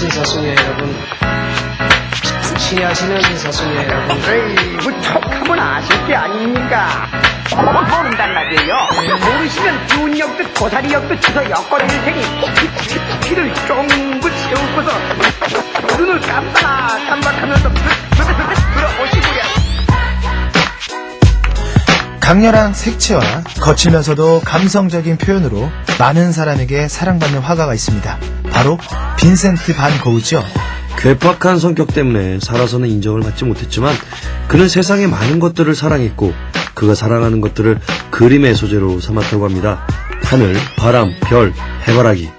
신사숙녀 여러분, 친애하시는 신사숙녀 여러분. 에이, 척하면 아실 게 아닙니까? 모른단 말이에요. 모르시면 기운 역도 고사리 역도 쳐서 엮어드릴 테니 피를 쫑긋 세우고서 눈을 깜박하면서 들어오시고요. 강렬한 색채와 거칠면서도 감성적인 표현으로 많은 사람에게 사랑받는 화가가 있습니다. 바로 빈센트 반 고흐죠. 괴팍한 성격 때문에 살아서는 인정을 받지 못했지만 그는 세상의 많은 것들을 사랑했고 그가 사랑하는 것들을 그림의 소재로 삼았다고 합니다. 하늘, 바람, 별, 해바라기,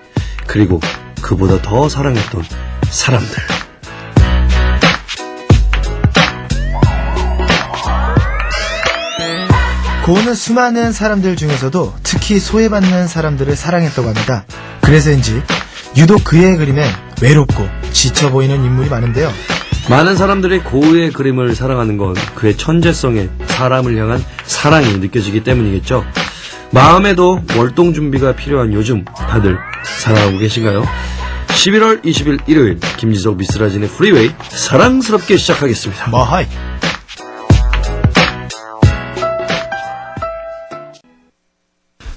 그리고 그보다 더 사랑했던 사람들. 고흐는 수많은 사람들 중에서도 특히 소외받는 사람들을 사랑했다고 합니다. 그래서인지 유독 그의 그림엔 외롭고 지쳐 보이는 인물이 많은데요. 많은 사람들이 고흐의 그림을 사랑하는 건 그의 천재성에 사람을 향한 사랑이 느껴지기 때문이겠죠. 마음에도 월동 준비가 필요한 요즘 다들 사랑하고 계신가요? 11월 20일 일요일 김지석 미스라진의 프리웨이 사랑스럽게 시작하겠습니다. 마하이.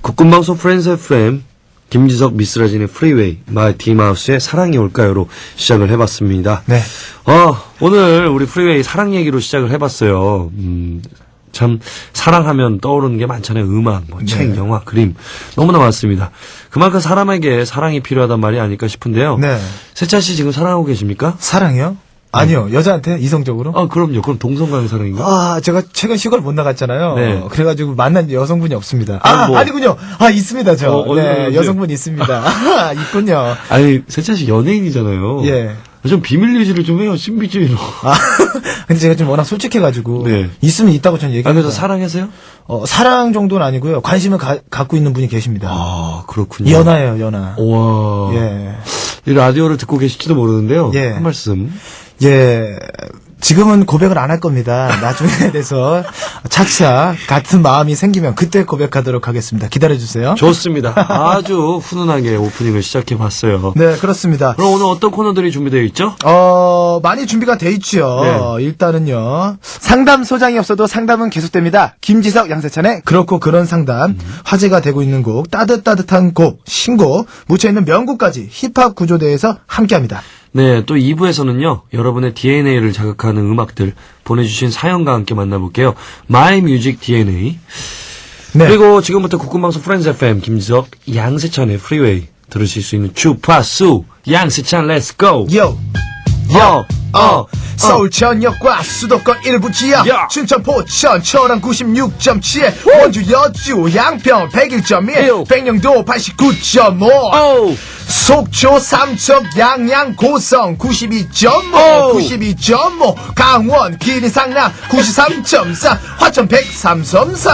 국군방송 프렌즈 FM 김지석 미스라진의 프리웨이 디마우스의 사랑이 올까요로 시작을 해봤습니다. 네. 오늘 우리 프리웨이 사랑 얘기로 시작을 해봤어요. 참 사랑하면 떠오르는 게 많잖아요. 음악, 책, 네. 영화, 그림 너무나 많습니다. 그만큼 사람에게 사랑이 필요하단 말이 아닐까 싶은데요. 네. 세찬 씨 지금 사랑하고 계십니까? 사랑이요? 아니요. 여자한테 이성적으로? 그럼요. 그럼 동성간 사랑인가? 제가 최근 시골 못 나갔잖아요. 네. 그래가지고 만난 여성분이 없습니다. 뭐. 아니군요. 있습니다, 저. 네, 어디요? 여성분 있습니다. 있군요. 아니, 세찬 씨 연예인이잖아요. 예. 좀 비밀 유지를 좀 해요. 신비주의로. 근데 제가 좀 워낙 솔직해가지고. 네. 있으면 있다고 저는 얘기합니다. 그래서 사랑하세요? 사랑 정도는 아니고요. 관심을 갖고 있는 분이 계십니다. 그렇군요. 연하예요, 연하. 와. 예. 이 라디오를 듣고 계실지도 모르는데요. 예. 한 말씀. 예. 지금은 고백을 안 할 겁니다. 나중에 돼서 차차 같은 마음이 생기면 그때 고백하도록 하겠습니다. 기다려주세요. 좋습니다. 아주 훈훈하게 오프닝을 시작해봤어요. 네, 그렇습니다. 그럼 오늘 어떤 코너들이 준비되어 있죠? 많이 준비가 돼 있죠. 네. 일단은요. 상담 소장이 없어도 상담은 계속됩니다. 김지석, 양세찬의 그렇고 그런 상담. 화제가 되고 있는 곡, 따뜻한 곡, 신곡, 묻혀있는 명곡까지 힙합 구조대에서 함께합니다. 네, 또 2부에서는요, 여러분의 DNA를 자극하는 음악들 보내주신 사연과 함께 만나볼게요. My Music DNA. 네. 그리고 지금부터 국군방송 프렌즈 FM 김지석, 양세찬의 프리웨이 들으실 수 있는 주파수 양세찬 렛츠 고! 요! 서울 전역과 수도권 일부 지역 야. 춘천 포천 철원 96.7 원주 여주 양평 101.1 백령도 89.5 속초 삼척 양양 고성 92.5 강원 기린 상남 93.4 화천 103.3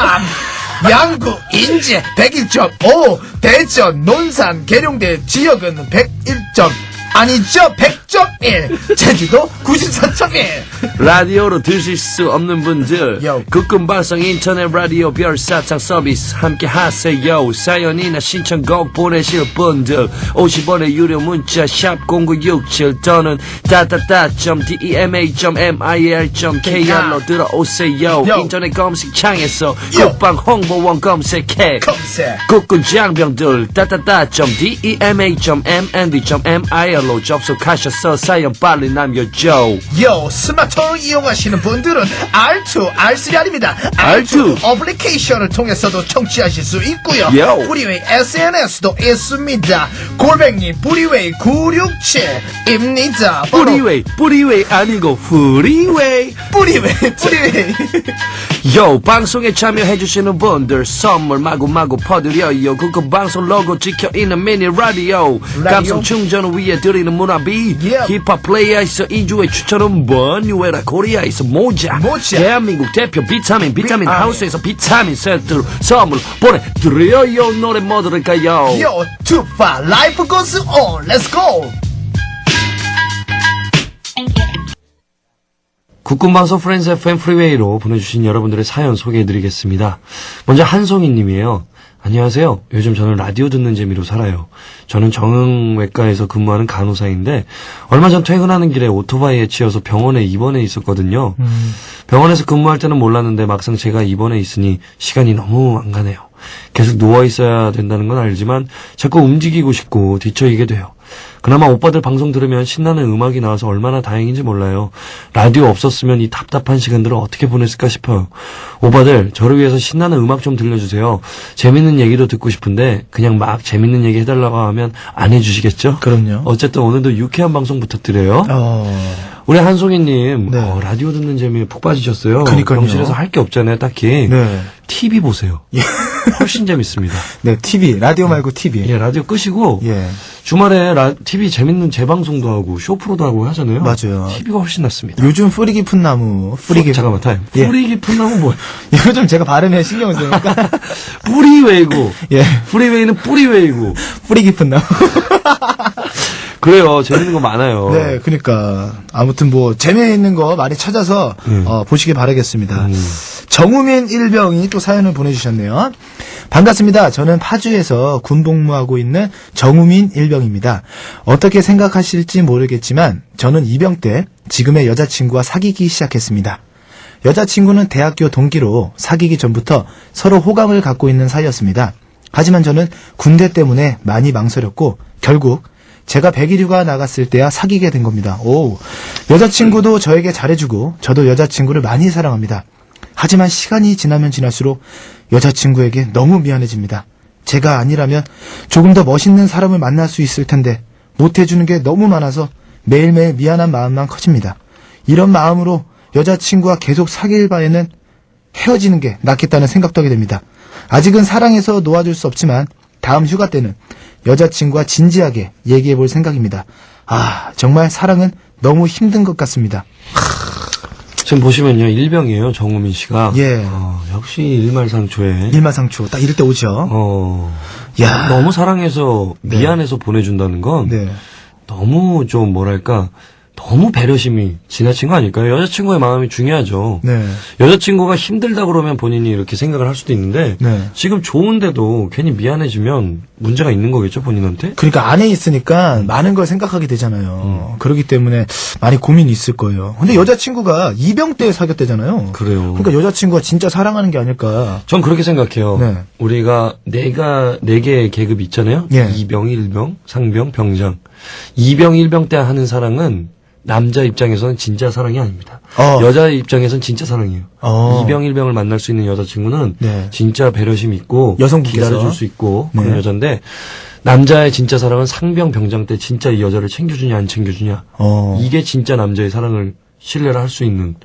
양구 인제 101.5 대전 논산 계룡대 지역은 101.1 제주도 94.1 라디오로 들으실 수 없는 분들 Yo. 국군방송 인터넷 라디오 별사탕 서비스 함께 하세요. 사연이나 신청곡 보내실 분들 50원의 유료 문자 샵 0967 또는 dema.demil.kr로 들어오세요. Yo. 인터넷 검색창에서 Yo. 국방 홍보원 검색해 검색 국군 장병들 dema.mnd.mil.로 접속하셔서 사연 빨리 남겨줘. 요 스마트폰 이용하시는 분들은 R2, R3 아닙니다. R2 어플리케이션을 통해서도 청취하실 수 있고요. 요. 프리웨이 SNS도 있습니다. 골뱅이 프리웨이 967입니다. 뿌리웨이 아니고 프리웨이. 프리웨이 요, 방송에 참여해주시는 분들 선물 마구마구 퍼드려요. 국군방송 로고 찍혀있는 미니 라디오 감성 충전을 위해 드리는 문화비 Yep. 힙합 플레이어에서 2주의 추천은 버뉴에라 코리아에서 모자 대한민국 대표 비타민 하우스에서 비타민 세트로 선물 보내드려요. 노래 뭐 들을까요? 요 투파 라이프 고스 온 렛츠 고. 국군방송 프렌즈 FM 프리웨이로 보내주신 여러분들의 사연 소개해드리겠습니다. 먼저 한송이님이에요. 안녕하세요. 요즘 저는 라디오 듣는 재미로 살아요. 저는 정형외과에서 근무하는 간호사인데 얼마 전 퇴근하는 길에 오토바이에 치여서 병원에 입원해 있었거든요. 병원에서 근무할 때는 몰랐는데 막상 제가 입원해 있으니 시간이 너무 안 가네요. 계속 누워 있어야 된다는 건 알지만 자꾸 움직이고 싶고 뒤처이게 돼요. 그나마 오빠들 방송 들으면 신나는 음악이 나와서 얼마나 다행인지 몰라요. 라디오 없었으면 이 답답한 시간들을 어떻게 보냈을까 싶어요. 오빠들 저를 위해서 신나는 음악 좀 들려주세요. 재밌는 얘기도 듣고 싶은데 그냥 막 재밌는 얘기 해달라고 하면 안 해주시겠죠? 그럼요. 어쨌든 오늘도 유쾌한 방송 부탁드려요. 우리 한송이님 네. 라디오 듣는 재미에 푹 빠지셨어요. 그러니까요. 병실에서 할 게 없잖아요. 딱히. 네. TV 보세요. 훨씬 재밌습니다. 네, TV. 라디오 말고 TV. 예, 라디오 끄시고 예. 주말에 TV 재밌는 재방송도 하고 쇼프로도 하고 하잖아요. 맞아요. TV가 훨씬 낫습니다. 요즘 뿌리 깊은 나무, 뿌리 깊은. 잠깐만, 타임. 예. 뿌리 깊은 나무 뭐야? 이거 좀 제가 발음에 신경을 쓰니까. 뿌리웨이고. 예. 뿌리웨이는 뿌리웨이고. 뿌리 깊은 나무. 그래요. 재밌는 거 많아요. 네, 그러니까 아무튼 뭐 재미있는 거 많이 찾아서 보시길 바라겠습니다. 정우민 일병이 또 사연을 보내주셨네요. 반갑습니다. 저는 파주에서 군복무하고 있는 정우민 일병입니다. 어떻게 생각하실지 모르겠지만 저는 입영 때 지금의 여자친구와 사귀기 시작했습니다. 여자친구는 대학교 동기로 사귀기 전부터 서로 호감을 갖고 있는 사이였습니다. 하지만 저는 군대 때문에 많이 망설였고 결국 제가 백일휴가 나갔을 때야 사귀게 된 겁니다. 오, 여자친구도 저에게 잘해주고 저도 여자친구를 많이 사랑합니다. 하지만 시간이 지나면 지날수록 여자친구에게 너무 미안해집니다. 제가 아니라면 조금 더 멋있는 사람을 만날 수 있을 텐데 못해주는 게 너무 많아서 매일매일 미안한 마음만 커집니다. 이런 마음으로 여자친구와 계속 사귈 바에는 헤어지는 게 낫겠다는 생각도 하게 됩니다. 아직은 사랑해서 놓아줄 수 없지만 다음 휴가 때는 여자친구와 진지하게 얘기해 볼 생각입니다. 아, 정말 사랑은 너무 힘든 것 같습니다. 지금 보시면요, 일병이에요, 정우민 씨가. 예. 역시 일말상초에. 일마상초. 딱 이럴 때 오죠. 야. 너무 사랑해서, 미안해서 보내준다는 건, 네. 너무 좀, 뭐랄까, 너무 배려심이 지나친 거 아닐까요? 여자친구의 마음이 중요하죠. 네. 여자친구가 힘들다 그러면 본인이 이렇게 생각을 할 수도 있는데, 네. 지금 좋은데도 괜히 미안해지면 문제가 있는 거겠죠, 본인한테? 그러니까 안에 있으니까 많은 걸 생각하게 되잖아요. 그렇기 때문에 많이 고민이 있을 거예요. 근데 여자친구가 입영 때 사귀었대잖아요. 그래요. 그러니까 여자친구가 진짜 사랑하는 게 아닐까. 전 그렇게 생각해요. 네. 우리가 네 개의 계급이 있잖아요. 예. 이병, 일병, 상병, 병장. 이병, 일병 때 하는 사랑은 남자 입장에서는 진짜 사랑이 아닙니다. 여자 입장에서는 진짜 사랑이에요. 이병, 일병을 만날 수 있는 여자친구는 네. 진짜 배려심 있고 여성분께서. 기다려줄 수 있고 네. 그런 여잔데 남자의 진짜 사랑은 상병, 병장 때 진짜 이 여자를 챙겨주냐 안 챙겨주냐 이게 진짜 남자의 사랑을 신뢰를 할 수 있는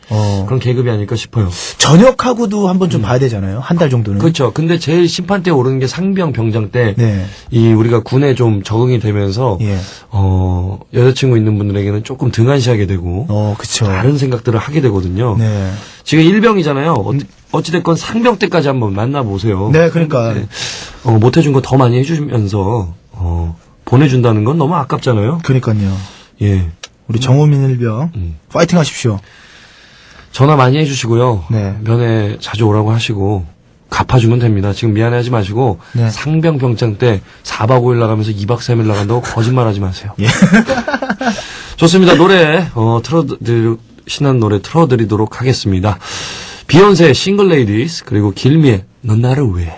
그런 계급이 아닐까 싶어요. 전역하고도 한번 좀 봐야 되잖아요. 한 달 정도는. 그렇죠. 근데 제일 심판대에 오르는 게 상병, 병장 때, 네. 이 우리가 군에 좀 적응이 되면서, 예. 여자친구 있는 분들에게는 조금 등한시하게 되고, 그쵸. 다른 생각들을 하게 되거든요. 네. 지금 일병이잖아요. 어찌됐건 상병 때까지 한번 만나보세요. 네, 그러니까. 못해준 거 더 많이 해주면서, 보내준다는 건 너무 아깝잖아요. 그러니까요. 예. 우리 정호민 일병, 파이팅 하십시오. 전화 많이 해주시고요. 네. 면회 자주 오라고 하시고 갚아주면 됩니다. 지금 미안해하지 마시고 네. 상병 병장 때 4박 5일 나가면서 2박 3일 나간다고 거짓말하지 마세요. 예. 좋습니다. 노래 신나는 노래 틀어드리도록 하겠습니다. 비욘세의 싱글 레이디스 그리고 길미의 넌 나를 왜.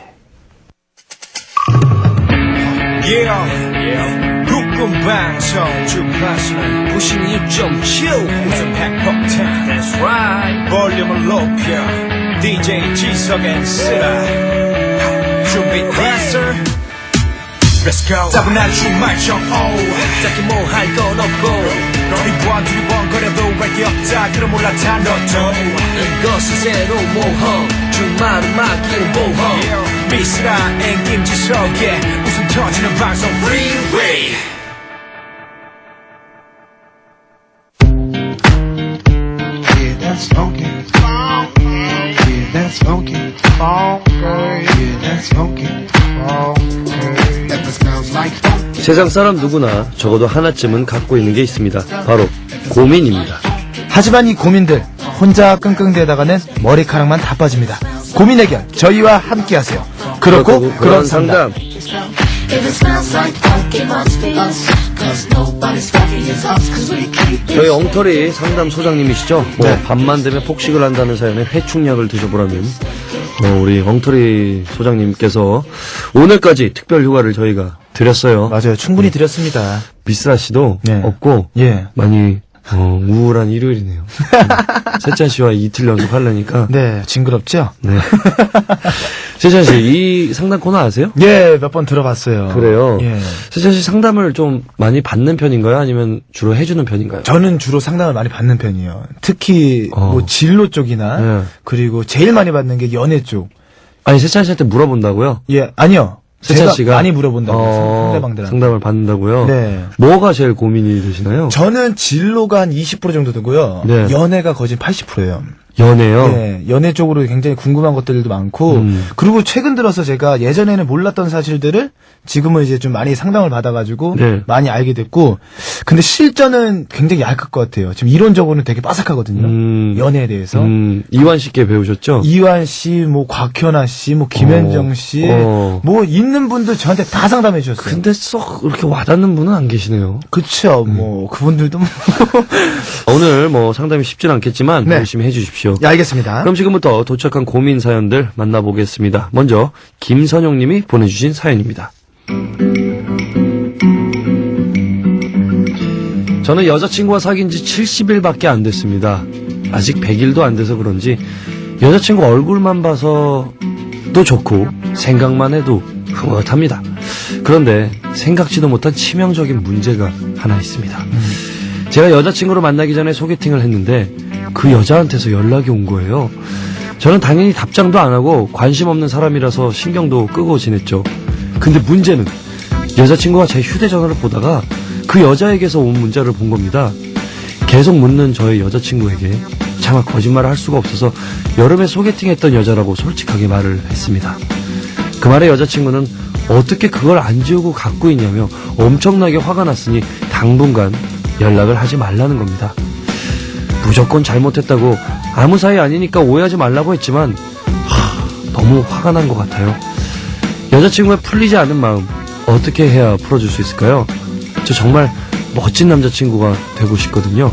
방송 주파수는 96.7 무슨 백폭탄 That's right 볼륨을 높여 DJ 지석엔 쓰라 준비됐어 Let's go 따분한 주말 정오 딱히 뭐 할 건 없고 이번 두 번 거려도 할 게 없다 그럼 올라타 너도 이것은 새로 모험 주말은 맡기는 보험 미스라 앤 김지석의 웃음 터지는 방송 Freeway That's funky. Yeah, that's funky. Yeah, that's funky. That smells like funky. 세상 사람 누구나 적어도 하나쯤은 갖고 있는 게 있습니다. 바로 고민입니다. 하지만 이 고민들 혼자 끙끙대다가는 머리카락만 다 빠집니다. 고민 해결 저희와 함께하세요. 그렇고 그런 상담. If it smells like funk, it must be us. Cause nobody's fucking is us. Cause we keep 저희 엉터리 상담 소장님이시죠? 네. 밤만 되면 폭식을 한다는 사연에 회충약을 드셔보라는 우리 엉터리 소장님께서 오늘까지 특별 휴가를 저희가 드렸어요. 맞아요. 충분히 드렸습니다. 미스라 씨도 네. 없고 예. 많이 우울한 일요일이네요. 세찬 씨와 이틀 연속 하려니까. 네, 징그럽죠? 네. 세찬 씨, 이 상담 코너 아세요? 예, 몇 번 들어봤어요. 그래요? 예. 세찬 씨 상담을 좀 많이 받는 편인가요? 아니면 주로 해주는 편인가요? 저는 주로 상담을 많이 받는 편이에요. 특히 뭐 진로 쪽이나 네. 그리고 제일 많이 받는 게 연애 쪽. 아니, 세찬 씨한테 물어본다고요? 예, 아니요. 세찬 제가 씨가 많이 물어본다고요. 상대방들한테. 상담을 받는다고요? 네. 뭐가 제일 고민이 되시나요? 저는 진로가 한 20% 정도 되고요. 네. 연애가 거진 80%예요. 연애요? 네, 연애 쪽으로 굉장히 궁금한 것들도 많고, 그리고 최근 들어서 제가 예전에는 몰랐던 사실들을 지금은 이제 좀 많이 상담을 받아가지고 네. 많이 알게 됐고, 근데 실전은 굉장히 얇을 것 같아요. 지금 이론적으로는 되게 빠삭하거든요. 연애에 대해서. 이완 씨께 배우셨죠? 이완 씨, 뭐 곽현아 씨, 뭐 김현정 씨, 뭐 있는 분들 저한테 다 상담해 주셨어요. 근데 썩 그렇게 와닿는 분은 안 계시네요. 그쵸, 뭐 그분들도 뭐. 오늘 뭐 상담이 쉽진 않겠지만 네. 열심히 해주십시오. 예, 알겠습니다. 그럼 지금부터 도착한 고민 사연들 만나보겠습니다. 먼저 김선용 님이 보내주신 사연입니다. 저는 여자친구와 사귄 지 70일밖에 안 됐습니다. 아직 100일도 안 돼서 그런지 여자친구 얼굴만 봐서도 좋고 생각만 해도 흐뭇합니다. 그런데 생각지도 못한 치명적인 문제가 하나 있습니다. 제가 여자친구를 만나기 전에 소개팅을 했는데 그 여자한테서 연락이 온 거예요. 저는 당연히 답장도 안 하고 관심 없는 사람이라서 신경도 끄고 지냈죠. 근데 문제는 여자친구가 제 휴대전화를 보다가 그 여자에게서 온 문자를 본 겁니다. 계속 묻는 저의 여자친구에게 차마 거짓말을 할 수가 없어서 여름에 소개팅했던 여자라고 솔직하게 말을 했습니다. 그 말에 여자친구는 어떻게 그걸 안 지우고 갖고 있냐며 엄청나게 화가 났으니 당분간 연락을 하지 말라는 겁니다. 무조건 잘못했다고 아무 사이 아니니까 오해하지 말라고 했지만 너무 화가 난 것 같아요. 여자친구의 풀리지 않은 마음 어떻게 해야 풀어줄 수 있을까요? 저 정말 멋진 남자친구가 되고 싶거든요.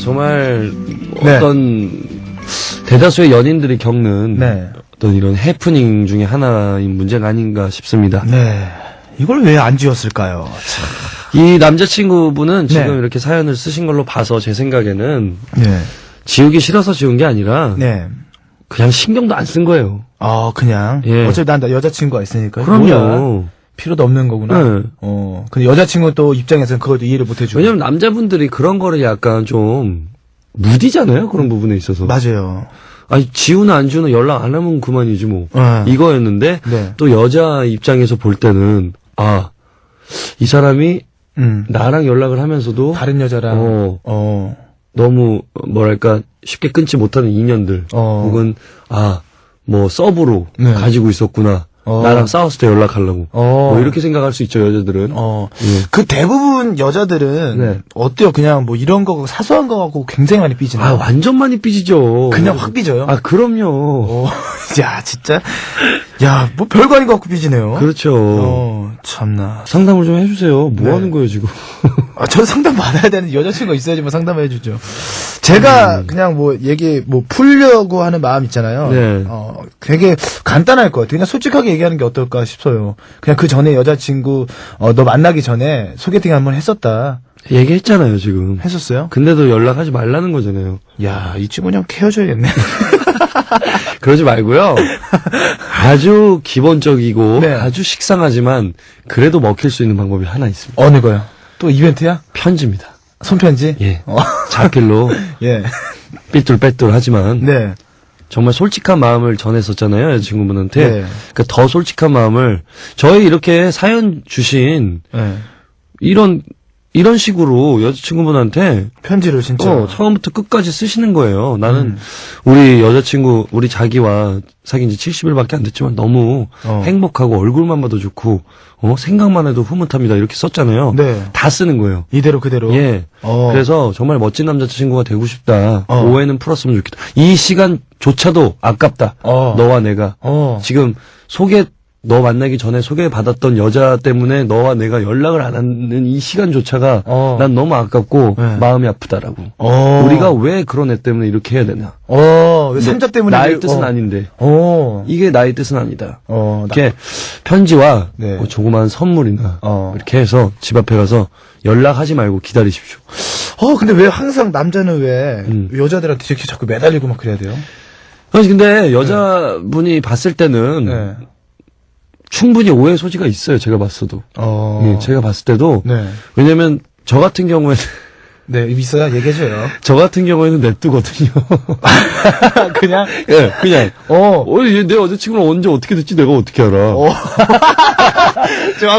정말 네. 어떤 대다수의 연인들이 겪는 네. 어떤 이런 해프닝 중에 하나인 문제가 아닌가 싶습니다. 네. 이걸 왜 안 지웠을까요? 이 남자친구분은 지금 네. 이렇게 사연을 쓰신 걸로 봐서 제 생각에는 네. 지우기 싫어서 지운 게 아니라 네. 그냥 신경도 안 쓴 거예요. 그냥. 예. 어차피 난 여자친구가 있으니까. 그럼요. 뭐야, 필요도 없는 거구나. 네. 근데 여자친구 또 입장에서는 그것도 이해를 못 해주고. 왜냐면 남자분들이 그런 거를 약간 좀 무디잖아요. 그런 부분에 있어서. 맞아요. 아니 지우나 안 지우나 연락 안 하면 그만이지 뭐. 이거였는데 네. 또 여자 입장에서 볼 때는 이 사람이 나랑 연락을 하면서도 다른 여자랑. 너무 뭐랄까 쉽게 끊지 못하는 인연들 혹은 뭐 서브로 네. 가지고 있었구나. 나랑 싸웠을 때 연락하려고. 뭐 이렇게 생각할 수 있죠, 여자들은. 예. 그 대부분 여자들은 네. 어때요? 그냥 뭐 이런 거 사소한 거 갖고 굉장히 많이 삐지나요? 완전 많이 삐지죠. 그냥 확 삐져요? 그럼요. 야, 진짜. 야, 뭐 별거 아닌 거 갖고 삐지네요. 그렇죠. 참나. 상담을 좀 해주세요. 뭐 네. 하는 거예요, 지금? 저 상담 받아야 되는 여자친구가 있어야지만 상담을 해주죠. 제가 그냥 뭐 풀려고 하는 마음 있잖아요. 네. 되게 간단할 것 같아요. 그냥 솔직하게 얘기하는 게 어떨까 싶어요. 그냥 그 전에 여자친구, 너 만나기 전에 소개팅 한번 했었다. 얘기했잖아요, 지금. 했었어요? 근데도 연락하지 말라는 거잖아요. 야, 이 친구 그냥 헤어져야겠네. 그러지 말고요. 아주 기본적이고 네. 아주 식상하지만 그래도 먹힐 수 있는 방법이 하나 있습니다. 어느 거요? 또 이벤트야? 편지입니다. 손편지? 예. 자필로 예. 삐뚤빼뚤 하지만 네. 정말 솔직한 마음을 전했었잖아요, 여자친구분한테. 네. 그러니까 더 솔직한 마음을 저희 이렇게 사연 주신 네. 이런 이런 식으로 여자친구분한테 편지를 진짜. 처음부터 끝까지 쓰시는 거예요. 나는 우리 여자친구, 우리 자기와 사귄 지 70일밖에 안 됐지만 너무 행복하고 얼굴만 봐도 좋고, 생각만 해도 흐뭇합니다. 이렇게 썼잖아요. 네. 다 쓰는 거예요. 이대로 그대로. 예. 그래서 정말 멋진 남자친구가 되고 싶다. 오해는 풀었으면 좋겠다. 이 시간조차도 아깝다. 너와 내가. 지금 너 만나기 전에 소개받았던 여자 때문에 너와 내가 연락을 안 하는 이 시간조차가 난 너무 아깝고 네. 마음이 아프다라고. 우리가 왜 그런 애 때문에 이렇게 해야 되나. 왜 삼자 때문에. 나의 뜻은 아닌데. 이게 나의 뜻은 아니다. 나- 이렇게 편지와 네. 뭐 조그만 선물이나 이렇게 해서 집 앞에 가서 연락하지 말고 기다리십시오. 근데 왜 항상 남자는 왜 여자들한테 이렇게 자꾸 매달리고 막 그래야 돼요? 아니 근데 여자분이 봤을 때는 네. 충분히 오해 소지가 있어요. 제가 봤어도. 예, 제가 봤을 때도. 네. 왜냐면 저 같은 경우에는 네, 있어야 얘기해줘요. 저 같은 경우에는 냅두거든요. 그냥? 예, 그냥. 얘 내 여자친구는 언제 어떻게 됐지 내가 어떻게 알아.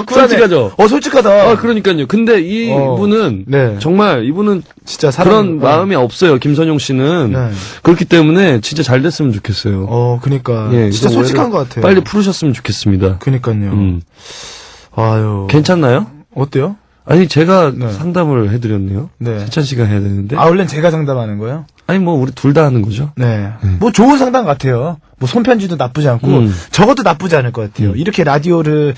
솔직하죠? 솔직하다. 그러니까요. 근데 이분은 네. 정말 이분은 진짜 그런 마음이 없어요. 김선용 씨는. 네. 그렇기 때문에 진짜 잘 됐으면 좋겠어요. 그니까. 예, 진짜 이거 솔직한 오해를 것 같아요. 빨리 풀으셨으면 좋겠습니다. 그니까요. 아유. 괜찮나요? 어때요? 아니 제가 네. 상담을 해드렸네요. 네. 세찬 씨가 해야 되는데. 원래는 제가 상담하는 거예요? 아니 뭐 우리 둘 다 하는 거죠. 네. 뭐 좋은 상담 같아요. 뭐 손편지도 나쁘지 않고 저것도 나쁘지 않을 것 같아요. 이렇게 라디오에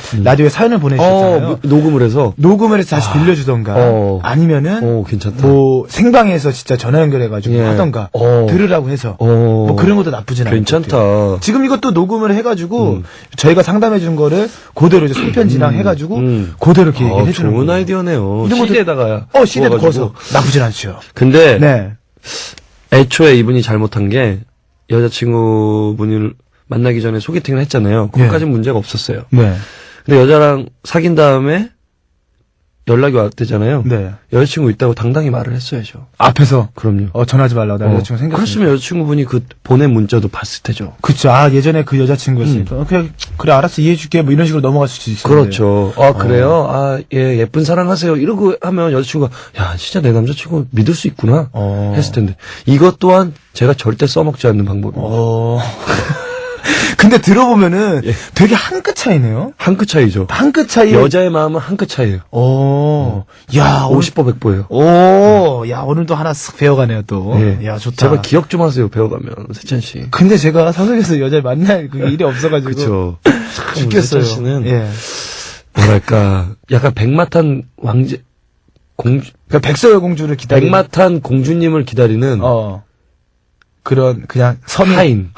사연을 보내주셨잖아요. 녹음을 해서. 녹음을 해서 다시 빌려주던가 아니면은 괜찮다. 뭐 생방에서 진짜 전화 연결해가지고 예. 하던가 들으라고 해서 뭐 뭐 그런 것도 나쁘진 않을 것 괜찮다. 같아요. 지금 이것도 녹음을 해가지고 저희가 상담해 준 거를 그대로 이제 손편지랑 해가지고 그대로 이렇게 얘기해 주는 좋은 거예요. 아이디어네요. 이런 것도- CD에다가. CD에다 구워서 나쁘진 않죠. 근데 네. 애초에 이분이 잘못한 게 여자친구분을 만나기 전에 소개팅을 했잖아요. 그것까지는 문제가 없었어요. 네. 근데 여자랑 사귄 다음에 연락이 왔대잖아요. 네. 여자친구 있다고 당당히 말을 했어야죠. 앞에서 그럼요. 전화하지 말라고 나 여자친구 생겼어. 그랬으면 여자친구분이 그 보낸 문자도 봤을 테죠. 그쵸. 예전에 그 여자친구였으니까. 그래, 알았어, 이해해줄게. 뭐 이런 식으로 넘어갈 수도 있어요. 그렇죠. 그래요? 예, 예쁜 사랑하세요. 이러고 하면 여자친구가, 야, 진짜 내 남자친구 믿을 수 있구나. 했을 텐데. 이것 또한 제가 절대 써먹지 않는 방법입니다. 근데 들어보면은 예. 되게 한 끗 차이네요? 한 끗 차이죠. 한 끗 차이. 여자의 마음은 한 끗 차이예요. 야, 50보 100보예요. 야, 오늘도 하나 쓱 배워가네요, 또. 예. 야, 좋다. 제발 기억 좀 하세요, 배워가면. 세찬 씨. 근데 제가 사석에서 여자를 만날 그 일이 없어가지고. 그쵸. 죽겠어요. 세찬 씨는, 예. 뭐랄까, 약간 백마탄 왕제, 그러니까 백서여 공주를 기다리는. 백마탄 공주님을 기다리는 그런, 그냥 서민. 하인.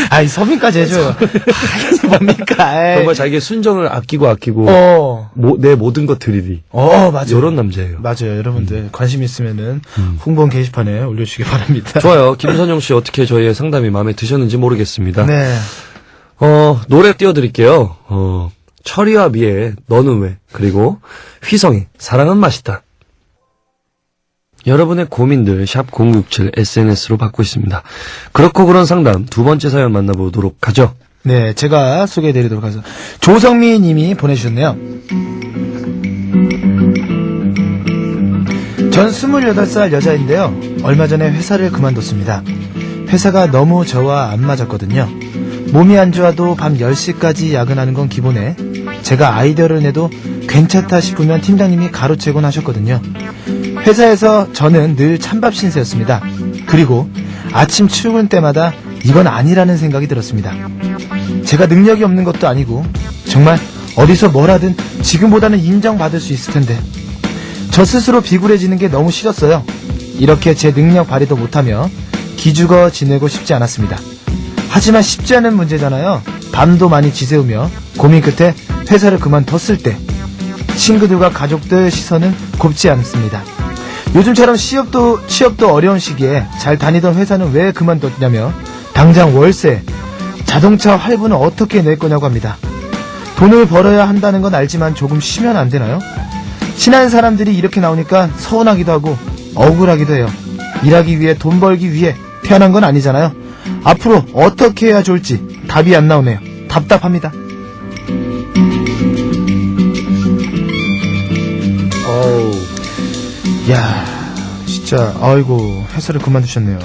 아이, 서민까지 해줘요. 하인이 뭡니까? 에이. 정말 자기의 순정을 아끼고, 내 모든 것 드리리. 맞아요. 이런 남자예요. 맞아요. 여러분들, 관심 있으면은, 홍보 게시판에 올려주시기 바랍니다. 좋아요. 김선영 씨 어떻게 저희의 상담이 마음에 드셨는지 모르겠습니다. 네. 노래 띄워드릴게요. 철이와 미의 너는 왜, 그리고 휘성의 사랑은 맛있다. 여러분의 고민들 샵 067 SNS로 받고 있습니다. 그렇고 그런 상담 두 번째 사연 만나보도록 하죠. 네, 제가 소개해드리도록 하겠습니다. 조성미 님이 보내주셨네요. 전 28살 여자인데요. 얼마 전에 회사를 그만뒀습니다. 회사가 너무 저와 안 맞았거든요. 몸이 안 좋아도 밤 10시까지 야근하는 건 기본에 제가 아이디어를 내도 괜찮다 싶으면 팀장님이 가로채곤 하셨거든요. 회사에서 저는 늘 찬밥 신세였습니다. 그리고 아침 출근 때마다 이건 아니라는 생각이 들었습니다. 제가 능력이 없는 것도 아니고 정말 어디서 뭘 하든 지금보다는 인정받을 수 있을 텐데 저 스스로 비굴해지는 게 너무 싫었어요. 이렇게 제 능력 발휘도 못하며 기죽어 지내고 싶지 않았습니다. 하지만 쉽지 않은 문제잖아요. 밤도 많이 지새우며 고민 끝에 회사를 그만뒀을 때 친구들과 가족들 시선은 곱지 않습니다. 요즘처럼 취업도 어려운 시기에 잘 다니던 회사는 왜 그만뒀냐며 당장 월세, 자동차 할부는 어떻게 낼 거냐고 합니다. 돈을 벌어야 한다는 건 알지만 조금 쉬면 안 되나요? 친한 사람들이 이렇게 나오니까 서운하기도 하고 억울하기도 해요. 일하기 위해 돈 벌기 위해 태어난 건 아니잖아요. 앞으로 어떻게 해야 좋을지 답이 안 나오네요. 답답합니다. 야, 진짜 아이고 회사를 그만두셨네요.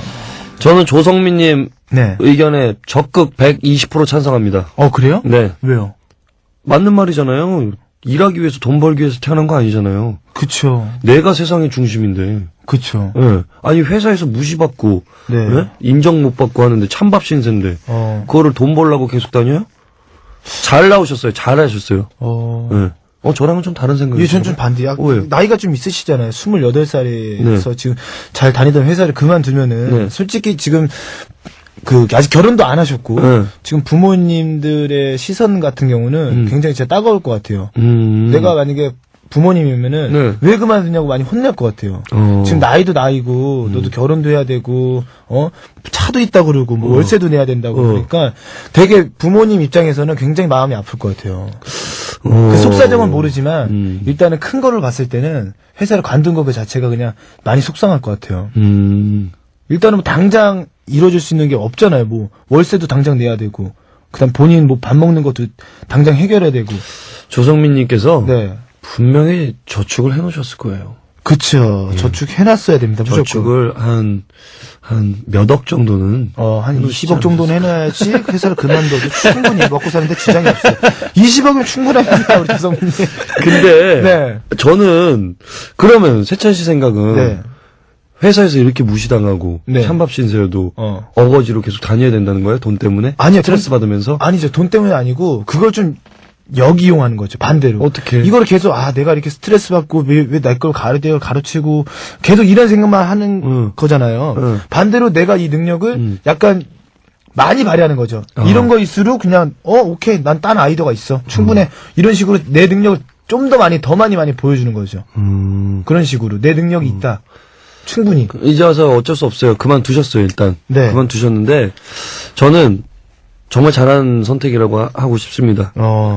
저는 조성민님 네. 의견에 적극 120% 찬성합니다. 그래요? 네. 왜요? 맞는 말이잖아요. 일하기 위해서 돈 벌기 위해서 태어난 거 아니잖아요. 그쵸. 내가 세상의 중심인데. 그쵸. 예. 아니 회사에서 무시받고 네. 예? 인정 못 받고 하는데 찬밥 신세인데 그거를 돈 벌려고 계속 다녀요? 잘 나오셨어요. 잘 하셨어요. 예. 저랑은 좀 다른 생각이에요. 전 좀 반대야. 왜요? 나이가 좀 있으시잖아요. 28살에서 네. 지금 잘 다니던 회사를 그만두면은 네. 솔직히 지금 아직 결혼도 안 하셨고 네. 지금 부모님들의 시선 같은 경우는 굉장히 진짜 따가울 것 같아요. 내가 만약에 부모님이면은 네. 왜 그만두냐고 많이 혼낼 것 같아요. 지금 나이도 나이고 너도 결혼도 해야 되고 차도 있다 그러고 뭐 월세도 내야 된다고 그러니까 되게 부모님 입장에서는 굉장히 마음이 아플 것 같아요. 그 속사정은 모르지만 일단은 큰 거를 봤을 때는 회사를 관둔 거 그 자체가 그냥 많이 속상할 것 같아요. 일단은 뭐 당장 이루어질 수 있는 게 없잖아요. 뭐 월세도 당장 내야 되고 그다음 본인 뭐 밥 먹는 것도 당장 해결해야 되고. 조성민님께서 네. 분명히 저축을 해놓으셨을 거예요. 그쵸. 저축해놨어야 됩니다. 무조건. 저축을 한 몇 억 정도는. 한 20억 정도는 해놔야지 회사를 그만둬도 충분히 먹고 사는데 지장이 없어요. 20억이면 충분합니다, 우리 조성민님. 근데, 네. 저는, 그러면 세찬 씨 생각은, 네. 회사에서 이렇게 무시당하고, 네. 찬밥 신세여도, 어거지로 계속 다녀야 된다는 거예요? 돈 때문에? 아니요. 스트레스 받으면서? 아니죠. 돈 때문에 아니고, 그걸 좀 역이용하는 거죠. 반대로. 어떻게? 이걸 계속, 내가 이렇게 스트레스 받고, 왜 내 걸 가르치고, 계속 이런 생각만 하는 거잖아요. 반대로 내가 이 능력을 약간 많이 발휘하는 거죠. 이런 거일수록 그냥, 오케이. 난 딴 아이디어가 있어. 충분해. 이런 식으로 내 능력을 좀 더 많이 보여주는 거죠. 그런 식으로. 내 능력이 있다. 충분히. 이제 와서 어쩔 수 없어요. 그만두셨어요, 일단. 네. 그만두셨는데, 저는 정말 잘한 선택이라고 하고 싶습니다.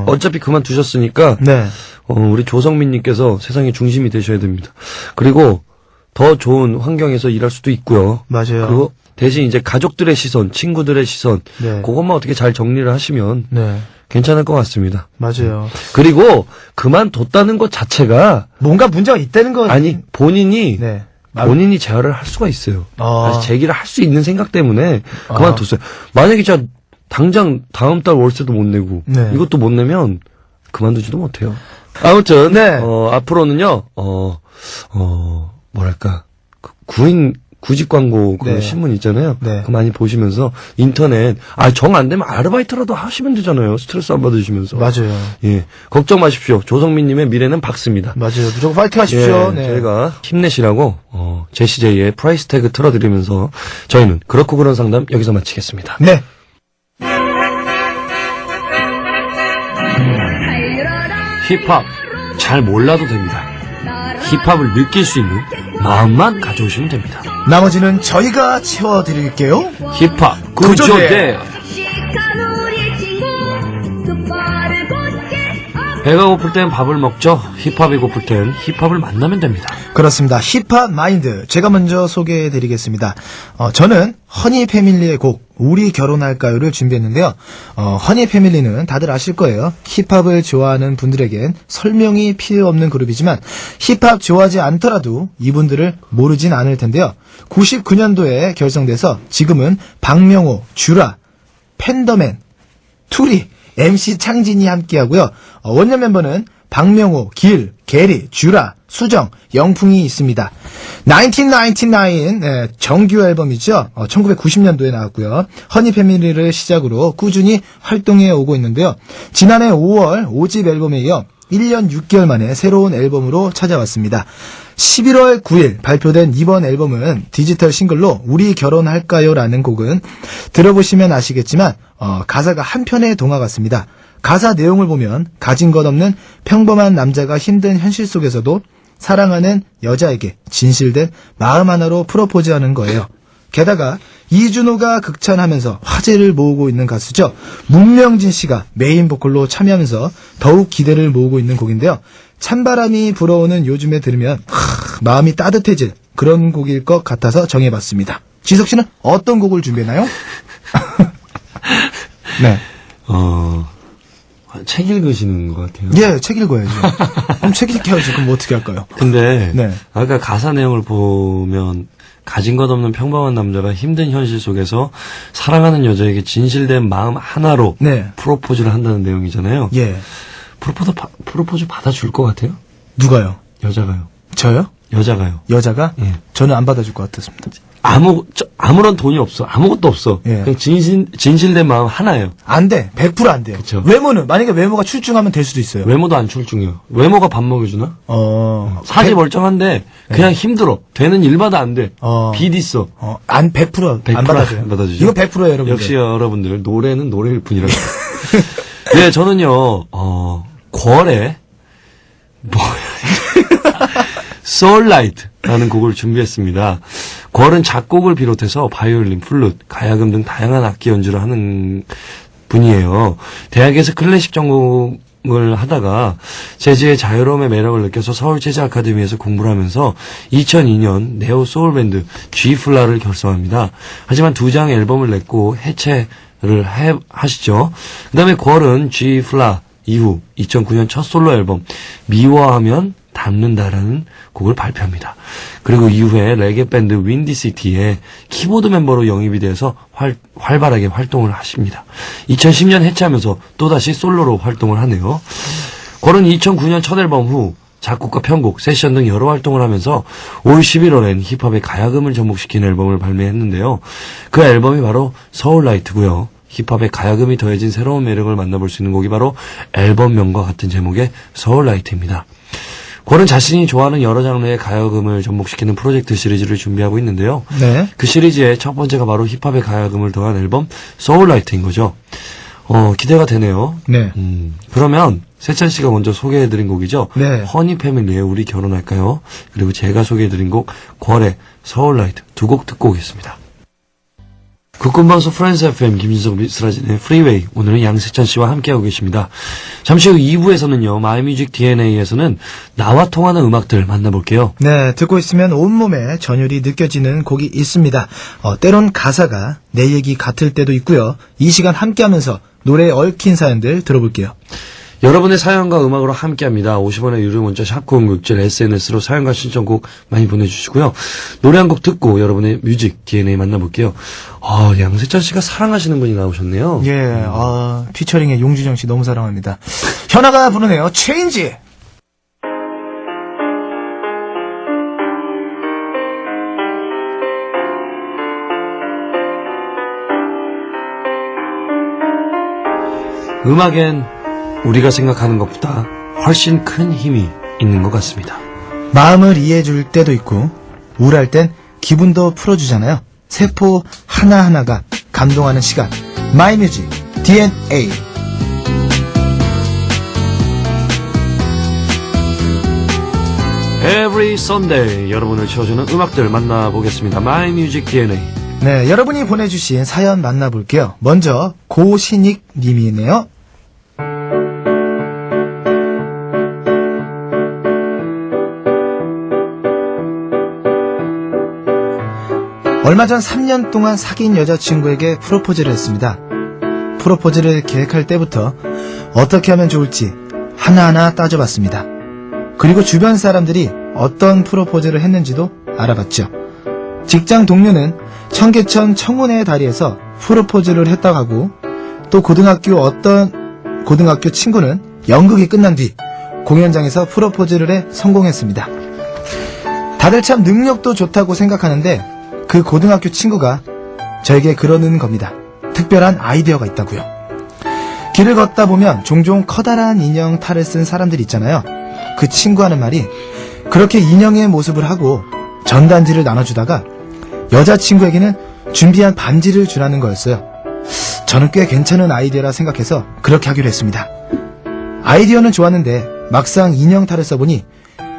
어차피 그만두셨으니까, 네. 우리 조성민님께서 세상의 중심이 되셔야 됩니다. 그리고 더 좋은 환경에서 일할 수도 있고요. 맞아요. 그리고 대신 이제 가족들의 시선, 친구들의 시선, 네. 그것만 어떻게 잘 정리를 하시면 네. 괜찮을 것 같습니다. 맞아요. 그리고 그만뒀다는 것 자체가 뭔가 문제가 있다는 거. 아니 본인이 네. 본인이 재활을 할 수가 있어요. 다시 재기를 할 수 있는 생각 때문에 그만뒀어요. 만약에 진짜 당장 다음 달 월세도 못 내고 네. 이것도 못 내면 그만두지도 못해요. 아무튼 네. 앞으로는요. 뭐랄까 구직 광고 그 네. 신문 있잖아요. 네. 그거 많이 보시면서 인터넷 정 안 되면 아르바이트라도 하시면 되잖아요. 스트레스 안 받으시면서. 맞아요. 예. 걱정 마십시오. 조성민님의 미래는 밝습니다. 맞아요. 무조건 파이팅 하십시오. 예, 네. 저희가 힘내시라고 제시제이의 프라이스 태그 틀어드리면서 저희는 그렇고 그런 상담 여기서 마치겠습니다. 네. 힙합 잘 몰라도 됩니다. 힙합을 느낄 수 있는 마음만 가져오시면 됩니다. 나머지는 저희가 채워드릴게요. 힙합 구조대. 배가 고플 땐 밥을 먹죠. 힙합이 고플 땐 힙합을 만나면 됩니다. 그렇습니다. 힙합 마인드. 제가 먼저 소개해드리겠습니다. 저는 허니 패밀리의 곡 우리 결혼할까요를 준비했는데요. 허니 패밀리는 다들 아실 거예요. 힙합을 좋아하는 분들에겐 설명이 필요 없는 그룹이지만 힙합 좋아하지 않더라도 이분들을 모르진 않을 텐데요. 99년도에 결성돼서 지금은 박명호, 쥬라, 팬더맨, 투리, MC 창진이 함께하고요. 원년 멤버는 박명호, 길, 게리, 쥬라, 수정, 영풍이 있습니다. 1999 정규 앨범이죠. 1990년도에 나왔고요. 허니 패밀리를 시작으로 꾸준히 활동해 오고 있는데요. 지난해 5월 5집 앨범에 이어 1년 6개월 만에 새로운 앨범으로 찾아왔습니다. 11월 9일 발표된 이번 앨범은 디지털 싱글로 우리 결혼할까요? 라는 곡은 들어보시면 아시겠지만 가사가 한편의 동화 같습니다. 가사 내용을 보면 가진 것 없는 평범한 남자가 힘든 현실 속에서도 사랑하는 여자에게 진실된 마음 하나로 프로포즈하는 거예요. 게다가 이준호가 극찬하면서 화제를 모으고 있는 가수죠. 문명진 씨가 메인 보컬로 참여하면서 더욱 기대를 모으고 있는 곡인데요. 찬바람이 불어오는 요즘에 들으면 마음이 따뜻해질 그런 곡일 것 같아서 정해봤습니다. 지석 씨는 어떤 곡을 준비했나요? 네. 책 읽으시는 것 같아요. 예, 책 읽어야죠. 그럼 책 읽혀야지. 그럼 뭐 어떻게 할까요? 근데 네. 아까 가사 내용을 보면 가진 것 없는 평범한 남자가 힘든 현실 속에서 사랑하는 여자에게 진실된 마음 하나로 네. 프로포즈를 한다는 내용이잖아요. 예. 프로포즈 받아줄 것 같아요? 누가요? 여자가요. 저요? 여자가요. 여자가? 예. 저는 안 받아줄 것 같았습니다. 아무런 돈이 없어. 아무것도 없어. 예. 그냥 진실된 마음 하나예요. 안 돼. 100% 안 돼요. 그쵸. 외모는, 만약에 외모가 출중하면 될 수도 있어요. 외모도 안 출중해요. 외모가 밥 먹여주나? 사지 백- 멀쩡한데 그냥 힘들어. 되는 일마다 안 돼. 어. 빚 있어. 안 100% 안 100% 받아줘요. 안 받아주죠. 이거 100%예요, 여러분. 역시 여러분들 노래는 노래일 뿐이라고. 네, 저는요. 궐의 소울라이트라는 곡을 준비했습니다. 궐은 작곡을 비롯해서 바이올린, 플룻, 가야금 등 다양한 악기 연주를 하는 분이에요. 대학에서 클래식 전공을 하다가 재즈의 자유로움의 매력을 느껴서 서울 재즈 아카데미에서 공부를 하면서 2002년 네오 소울 밴드 G플라를 결성합니다. 하지만 2장 앨범을 냈고 해체를 하시죠. 그 다음에 궐은 G플라 이후 2009년 첫 솔로 앨범 미워하면 닮는다라는 곡을 발표합니다. 그리고 이후에 레게 밴드 윈디시티의 키보드 멤버로 영입이 돼서 활발하게 활동을 하십니다. 2010년 해체하면서 또다시 솔로로 활동을 하네요. 궐은 2009년 첫 앨범 후 작곡과 편곡, 세션 등 여러 활동을 하면서 올 11월엔 힙합의 가야금을 접목시킨 앨범을 발매했는데요. 그 앨범이 바로 서울라이트고요. 힙합의 가야금이 더해진 새로운 매력을 만나볼 수 있는 곡이 바로 앨범명과 같은 제목의 서울라이트입니다. 궐은 자신이 좋아하는 여러 장르의 가야금을 접목시키는 프로젝트 시리즈를 준비하고 있는데요. 네. 그 시리즈의 첫 번째가 바로 힙합의 가야금을 더한 앨범 소울라이트인 거죠. 기대가 되네요. 네. 그러면 세찬 씨가 먼저 소개해드린 곡이죠. 네. 허니 패밀리의 우리 결혼할까요? 그리고 제가 소개해드린 곡 궐의 서울라이트 두 곡 듣고 오겠습니다. 국군방송 프렌즈 FM 김진석 미스라진의 프리웨이, 오늘은 양세찬 씨와 함께하고 계십니다. 잠시 후 2부에서는요. 마이뮤직 DNA에서는 나와 통하는 음악들 만나볼게요. 네, 듣고 있으면 온몸에 전율이 느껴지는 곡이 있습니다. 때론 가사가 내 얘기 같을 때도 있고요. 이 시간 함께하면서 노래에 얽힌 사연들 들어볼게요. 여러분의 사연과 음악으로 함께합니다. 50원의 유료 문자 샵9067 SNS로 사연과 신청곡 많이 보내주시고요. 노래 한 곡 듣고 여러분의 뮤직 DNA 만나볼게요. 양세찬 씨가 사랑하시는 분이 나오셨네요. 예, 피처링의 용준영 씨 너무 사랑합니다. 현아가 부르네요. 체인지! 음악엔 우리가 생각하는 것보다 훨씬 큰 힘이 있는 것 같습니다. 마음을 이해해줄 때도 있고 우울할 땐 기분도 풀어주잖아요. 세포 하나하나가 감동하는 시간. 마이뮤직 DNA. Every Sunday 여러분을 채워주는 음악들 만나보겠습니다. 마이뮤직 DNA. 네, 여러분이 보내주신 사연 만나볼게요. 먼저 고신익 님이네요. 얼마 전 3년 동안 사귄 여자친구에게 프로포즈를 했습니다. 프로포즈를 계획할 때부터 어떻게 하면 좋을지 하나하나 따져봤습니다. 그리고 주변 사람들이 어떤 프로포즈를 했는지도 알아봤죠. 직장 동료는 청계천 청운회의 다리에서 프로포즈를 했다고 하고, 또 고등학교 친구는 연극이 끝난 뒤 공연장에서 프로포즈를 해 성공했습니다. 다들 참 능력도 좋다고 생각하는데 그 고등학교 친구가 저에게 그러는 겁니다. 특별한 아이디어가 있다고요. 길을 걷다 보면 종종 커다란 인형 탈을 쓴 사람들이 있잖아요. 그 친구 하는 말이 그렇게 인형의 모습을 하고 전단지를 나눠주다가 여자친구에게는 준비한 반지를 주라는 거였어요. 저는 꽤 괜찮은 아이디어라 생각해서 그렇게 하기로 했습니다. 아이디어는 좋았는데 막상 인형 탈을 써보니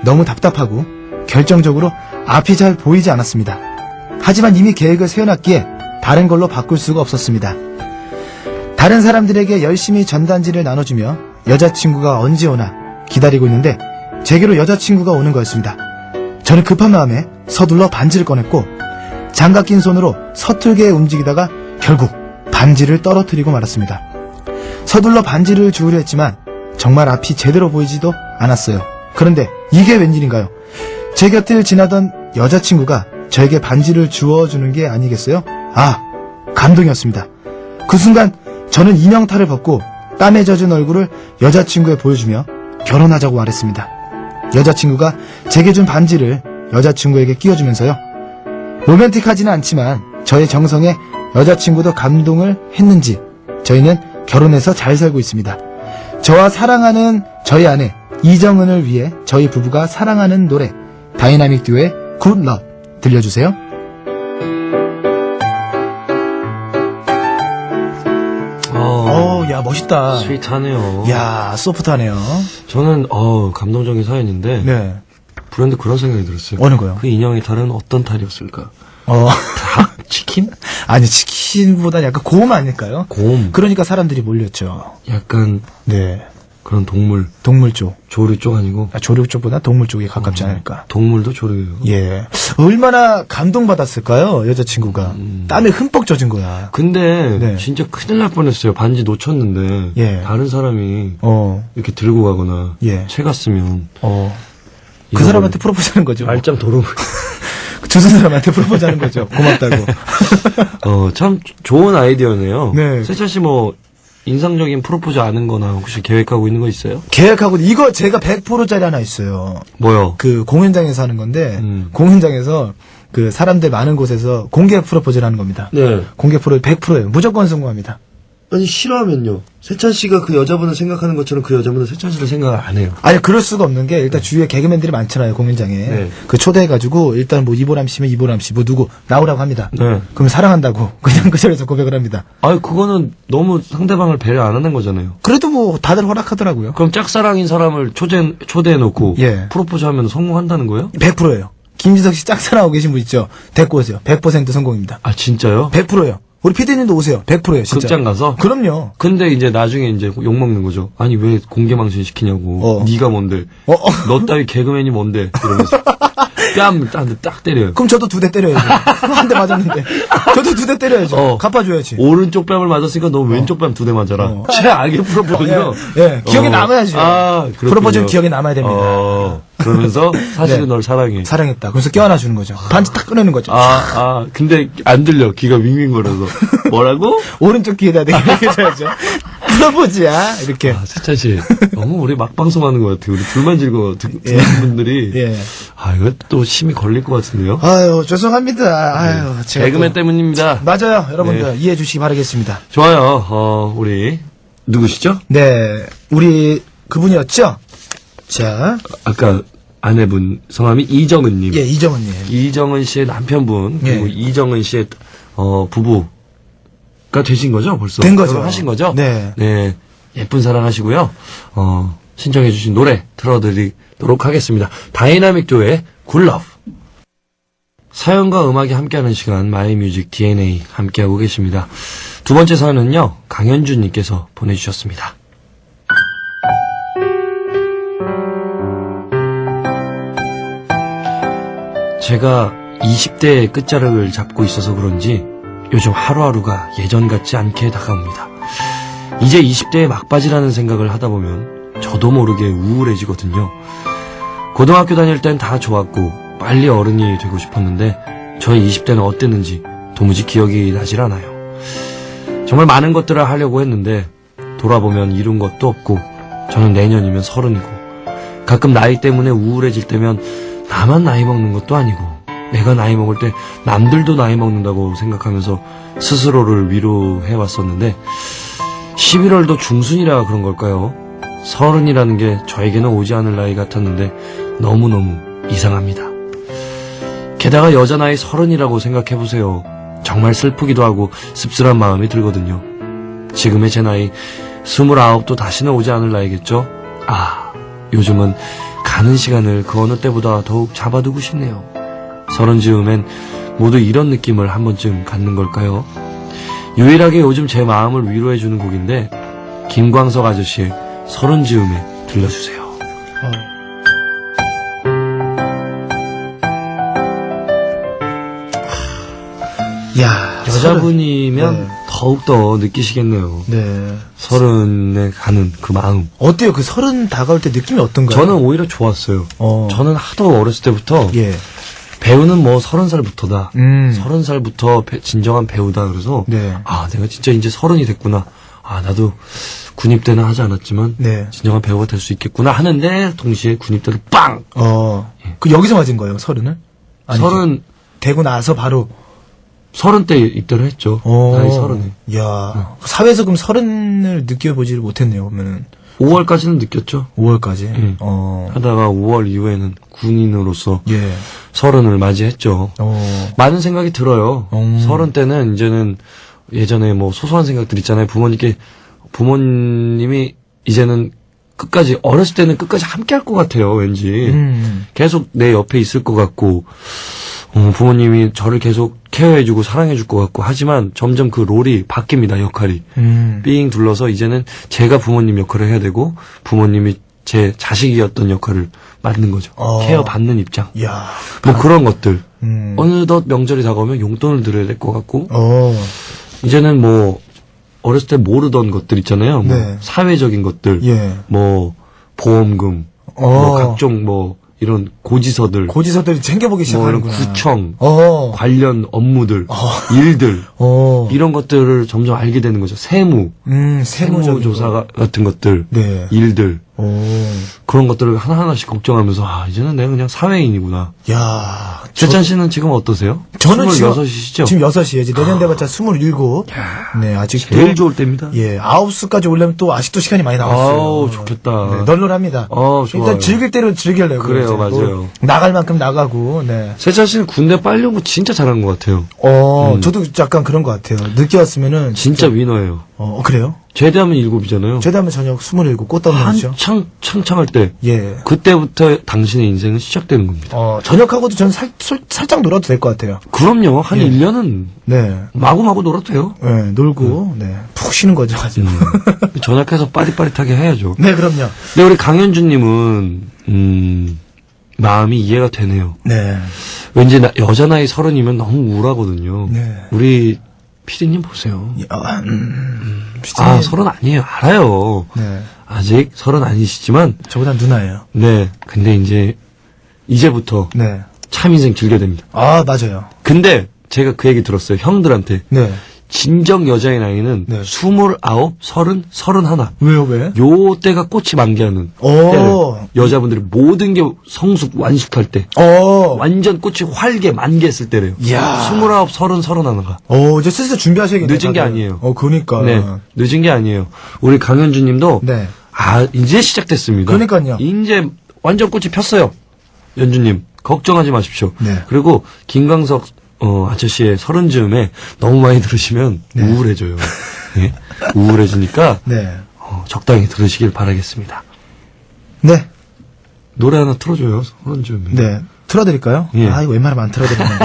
너무 답답하고 결정적으로 앞이 잘 보이지 않았습니다. 하지만 이미 계획을 세워놨기에 다른 걸로 바꿀 수가 없었습니다. 다른 사람들에게 열심히 전단지를 나눠주며 여자친구가 언제 오나 기다리고 있는데 제게로 여자친구가 오는 거였습니다. 저는 급한 마음에 서둘러 반지를 꺼냈고 장갑 낀 손으로 서툴게 움직이다가 결국 반지를 떨어뜨리고 말았습니다. 서둘러 반지를 주우려 했지만 정말 앞이 제대로 보이지도 않았어요. 그런데 이게 웬일인가요? 제 곁을 지나던 여자친구가 저에게 반지를 주워주는 게 아니겠어요? 아, 감동이었습니다. 그 순간 저는 인형탈을 벗고 땀에 젖은 얼굴을 여자친구에 보여주며 결혼하자고 말했습니다. 여자친구가 제게 준 반지를 여자친구에게 끼워주면서요. 로맨틱하지는 않지만 저의 정성에 여자친구도 감동을 했는지 저희는 결혼해서 잘 살고 있습니다. 저와 사랑하는 저희 아내 이정은을 위해 저희 부부가 사랑하는 노래 다이나믹 듀오의 Good Love 들려주세요. 야, 멋있다. 스윗하네요. 야, 소프트하네요. 저는 감동적인 사연인데 네. 불현듯 그런 생각이 들었어요. 어느 거요? 그 인형의 탈은 어떤 탈이었을까? 닭? 치킨? 아니, 치킨보다 약간 곰 아닐까요? 곰. 그러니까 사람들이 몰렸죠. 약간 네. 그런 동물. 동물 쪽. 조류 쪽 아니고? 조류 쪽보다 동물 쪽이 가깝지 않을까. 동물도 조류예요. 예. 얼마나 감동받았을까요, 여자친구가. 땀에 흠뻑 젖은 거야. 근데 네. 진짜 큰일 날 뻔했어요. 반지 놓쳤는데 예. 다른 사람이 어. 이렇게 들고 가거나 예. 채갔으면 그 이거 사람한테 프로포즈하는 거죠. 말짱 도루. 주는 사람한테 프로포즈하는 거죠. 고맙다고. 참 좋은 아이디어네요. 네. 세찬 씨 뭐 인상적인 프로포즈 아는 거나 혹시 계획하고 있는 거 있어요? 계획하고 이거 제가 100%짜리 하나 있어요. 뭐요? 그 공연장에서 하는 건데 공연장에서 그 사람들 많은 곳에서 공개 프로포즈를 하는 겁니다. 네. 공개 프로 100%예요. 무조건 성공합니다. 아니 싫어하면요. 세찬 씨가 그 여자분을 생각하는 것처럼 그 여자분은 세찬 씨를 생각을 안 해요. 아니 그럴 수가 없는 게 일단 주위에 개그맨들이 많잖아요 공연장에. 네. 그 초대해가지고 일단 뭐 이보람 씨면 이보람 씨 뭐 누구 나오라고 합니다. 네. 그럼 사랑한다고 그냥 그 자리에서 고백을 합니다. 아니 그거는 너무 상대방을 배려 안 하는 거잖아요. 그래도 뭐 다들 허락하더라고요. 그럼 짝사랑인 사람을 초대해놓고 예. 프로포즈 하면 성공한다는 거예요? 100%예요. 김지석 씨 짝사랑하고 계신 분 있죠? 데리고 오세요. 100% 성공입니다. 아 진짜요? 100%예요. 우리 PD님도 오세요. 100%예요, 진짜. 극장 가서? 그럼요. 근데 이제 나중에 이제 욕 먹는 거죠. 아니 왜 공개망신 시키냐고. 네가 뭔데? 너 따위 개그맨이 뭔데? 이러면서 뺨 딱 때려요. 그럼 저도 2대 때려야죠. 한 대 맞았는데. 저도 2대 때려야죠. 갚아줘야지. 오른쪽 뺨을 맞았으니까 너 왼쪽 뺨 2대 맞아라. 최악의 프로포즈요. 예, 기억에 남아야죠. 그렇군요. 프로포즈는 기억에 남아야 됩니다. 그러면서 사실은 네. 널 사랑해. 사랑했다. 그래서 껴안아 주는 거죠. 반지 딱 꺼내는 거죠. 근데 안 들려. 귀가 윙윙거려서. 뭐라고? 오른쪽 귀에다 대게 해줘야죠. 프로포즈야. 이렇게. 세찬 씨, 너무 우리 막 방송하는 것 같아요. 우리 둘만 즐거워 듣는 분들이. 예. 이거 또 심히 걸릴 것 같은데요. 아유, 죄송합니다. 아유, 제가 개그맨 또- 때문입니다. 맞아요. 여러분들 이해해 주시기 바라겠습니다. 좋아요. 우리 누구시죠? 네. 우리 그분이었죠? 자. 아까 아내분 성함이 이정은님. 예, 이정은님. 이정은 씨의 남편분 그리고 예. 이정은 씨의 부부가 되신 거죠? 벌써 된 거죠. 결혼하신 거죠? 네. 네. 예쁜 사랑 하시고요. 신청해주신 노래 틀어드리도록 하겠습니다. 다이나믹 듀오의 굿러브. 사연과 음악이 함께하는 시간 마이뮤직 DNA 함께하고 계십니다. 두 번째 사연은요. 강현주님께서 보내주셨습니다. 제가 20대의 끝자락을 잡고 있어서 그런지 요즘 하루하루가 예전 같지 않게 다가옵니다. 이제 20대의 막바지라는 생각을 하다 보면 저도 모르게 우울해지거든요. 고등학교 다닐 땐 다 좋았고 빨리 어른이 되고 싶었는데 저의 20대는 어땠는지 도무지 기억이 나질 않아요. 정말 많은 것들을 하려고 했는데 돌아보면 이룬 것도 없고 저는 내년이면 30이고 가끔 나이 때문에 우울해질 때면 나만 나이 먹는 것도 아니고 내가 나이 먹을 때 남들도 나이 먹는다고 생각하면서 스스로를 위로해왔었는데 11월도 중순이라 그런 걸까요? 30이라는 게 저에게는 오지 않을 나이 같았는데 너무너무 이상합니다. 게다가 여자 나이 30이라고 생각해보세요. 정말 슬프기도 하고 씁쓸한 마음이 들거든요. 지금의 제 나이 29도 다시는 오지 않을 나이겠죠? 요즘은 가는 시간을 그 어느 때보다 더욱 잡아두고 싶네요. 30 즈음엔 모두 이런 느낌을 한 번쯤 갖는 걸까요? 유일하게 요즘 제 마음을 위로해주는 곡인데 김광석 아저씨의 30 즈음에 들려주세요. 야, 여자분이면 네. 더 더욱더 느끼시겠네요. 네. 서른에 가는 그 마음. 어때요? 그 서른 다가올 때 느낌이 어떤가요? 저는 오히려 좋았어요. 저는 하도 어렸을 때부터 예. 배우는 뭐 30살부터다. 30살부터 진정한 배우다. 그래서 네. 아, 내가 진짜 이제 30이 됐구나. 아, 나도 군입대는 하지 않았지만 네. 진정한 배우가 될 수 있겠구나 하는데 동시에 군입대를 빵! 그 여기서 맞은 거예요, 서른을? 아니죠. 30 되고 나서 바로. 30대 입대를 했죠. 나이 30에. 야 사회에서 그럼 서른을 느껴보지를 못했네요, 그러면은. 5월까지는 느꼈죠. 5월까지. 하다가 5월 이후에는 군인으로서 예. 30을 맞이했죠. 많은 생각이 들어요. 30 때는 이제는 예전에 뭐 소소한 생각들 있잖아요. 부모님이 이제는 끝까지, 어렸을 때는 끝까지 함께 할 것 같아요, 왠지. 계속 내 옆에 있을 것 같고, 부모님이 저를 계속 케어해주고 사랑해줄 것 같고, 하지만 점점 그 롤이 바뀝니다, 역할이. 삥 둘러서 이제는 제가 부모님 역할을 해야 되고, 부모님이 제 자식이었던 역할을 맡는 거죠. 케어 받는 입장. 야 뭐 그런 것들. 어느덧 명절이 다가오면 용돈을 드려야 될 것 같고, 이제는 뭐, 어렸을 때 모르던 것들 있잖아요. 뭐 네. 사회적인 것들, 예. 뭐 보험금, 뭐 각종 뭐 이런 고지서들, 고지서들이 챙겨보기 뭐 이런 시작하는구나. 구청 어. 관련 업무들, 일들 이런 것들을 점점 알게 되는 거죠. 세무조사 세무적인 같은 것들, 네. 일들 그런 것들을 하나하나씩 걱정하면서 아 이제는 내가 그냥 사회인이구나. 야, 최찬 씨는 지금 어떠세요? 저는 26이시죠? 지금 6시에 이제 내년 돼봤자 27. 네, 아직 제일 좋을 때입니다. 예, 9시까지 오려면 또 아직도 시간이 많이 남았어요. 아우 좋겠다. 네, 널널합니다. 좋아요. 일단 즐길 대로 즐기려고. 그래요, 이제 뭐 맞아요. 나갈 만큼 나가고, 네. 세찬 씨는 군대 빨리 온 거 진짜 잘한 것 같아요. 저도 약간 그런 것 같아요. 늦게 왔으면은. 진짜 위너예요. 그래요? 제대하면 7이잖아요. 제대하면 저녁 27, 꽃다운이죠. 한창 창창할 때. 예. 그때부터 당신의 인생은 시작되는 겁니다. 저녁하고도 저는 살짝 놀아도 될 것 같아요. 그럼요. 한 1년은 네. 마구마구 놀아도 돼요. 네, 놀고, 네. 푹 쉬는 거죠, 아직. 전역해서 빠릿빠릿하게 해야죠. 네, 그럼요. 근데 우리 강현주님은, 마음이 이해가 되네요. 네. 왠지 여자 나이 30이면 너무 우울하거든요. 네. 우리 피디님 보세요. 피디님. 30 아니에요. 알아요. 네. 아직 30 아니시지만, 저보다 누나예요. 네. 근데 이제부터 네. 참 인생 즐겨야 됩니다. 맞아요. 근데 제가 그 얘기 들었어요. 형들한테. 네. 진정 여자의 나이는 네. 29, 30, 31. 왜요, 왜? 요 때가 꽃이 만개하는 때를 여자분들이 모든 게 성숙, 완숙할 때. 완전 꽃이 활개, 만개했을 때래요. 이야. 29, 30, 31가. 이제 슬슬 준비하셔야겠네요. 늦은 게 다들. 아니에요. 그러니까. 네. 늦은 게 아니에요. 우리 강현주님도. 네. 이제 시작됐습니다. 그러니까요. 이제 완전 꽃이 폈어요. 연주님. 걱정하지 마십시오. 네. 그리고 김광석 아저씨의 30즈음에 너무 많이 들으시면 네. 우울해져요. 예? 우울해지니까 네. 적당히 들으시길 바라겠습니다. 네. 노래 하나 틀어줘요. 30즈음에. 네. 틀어드릴까요? 예. 이거 웬만하면 안 틀어드리는데.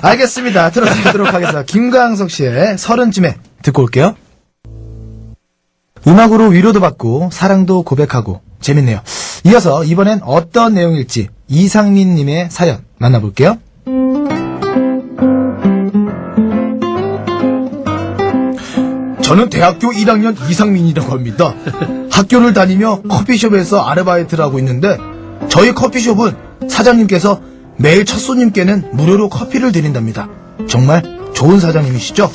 알겠습니다. 틀어드리도록 하겠습니다. 김광석 씨의 30쯤에 듣고 올게요. 음악으로 위로도 받고 사랑도 고백하고 재밌네요. 이어서 이번엔 어떤 내용일지 이상민 님의 사연 만나볼게요. 저는 대학교 1학년 이상민이라고 합니다. 학교를 다니며 커피숍에서 아르바이트를 하고 있는데 저희 커피숍은 사장님께서 매일 첫 손님께는 무료로 커피를 드린답니다. 정말 좋은 사장님이시죠?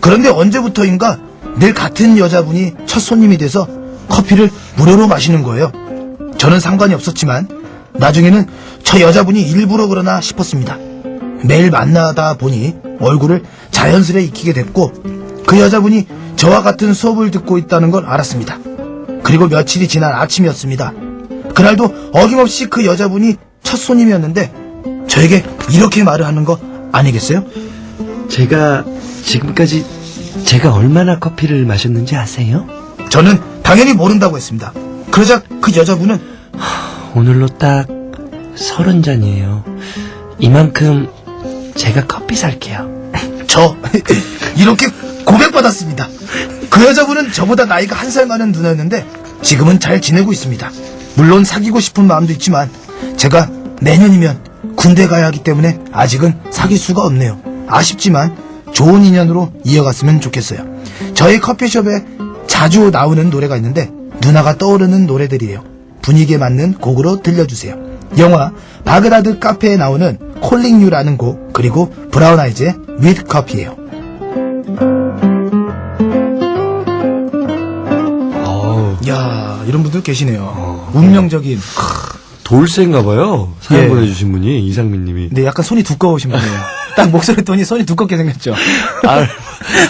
그런데 언제부터인가 늘 같은 여자분이 첫 손님이 돼서 커피를 무료로 마시는 거예요. 저는 상관이 없었지만 나중에는 저 여자분이 일부러 그러나 싶었습니다. 매일 만나다 보니 얼굴을 자연스레 익히게 됐고 그 여자분이 저와 같은 수업을 듣고 있다는 걸 알았습니다. 그리고 며칠이 지난 아침이었습니다. 그날도 어김없이 그 여자분이 첫 손님이었는데 저에게 이렇게 말을 하는 거 아니겠어요? 제가 지금까지 제가 얼마나 커피를 마셨는지 아세요? 저는 당연히 모른다고 했습니다. 그러자 그 여자분은 오늘로 딱 30잔이에요. 이만큼 제가 커피 살게요. 저 이렇게 고백받았습니다. 그 여자분은 저보다 나이가 1살 많은 누나였는데 지금은 잘 지내고 있습니다. 물론 사귀고 싶은 마음도 있지만 제가 내년이면 군대 가야 하기 때문에 아직은 사귈 수가 없네요. 아쉽지만 좋은 인연으로 이어갔으면 좋겠어요. 저희 커피숍에 자주 나오는 노래가 있는데 누나가 떠오르는 노래들이에요. 분위기에 맞는 곡으로 들려주세요. 영화 바그다드 카페에 나오는 콜링 유라는 곡, 그리고 브라운 아이즈의 위드 커피예요. 야, 이런 분들 계시네요. 운명적인. 돌쇠인가봐요. 사연 예. 보내주신 분이 이상민님이. 네, 약간 손이 두꺼우신 분이에요. 딱 목소리 톤이 손이 두껍게 생겼죠.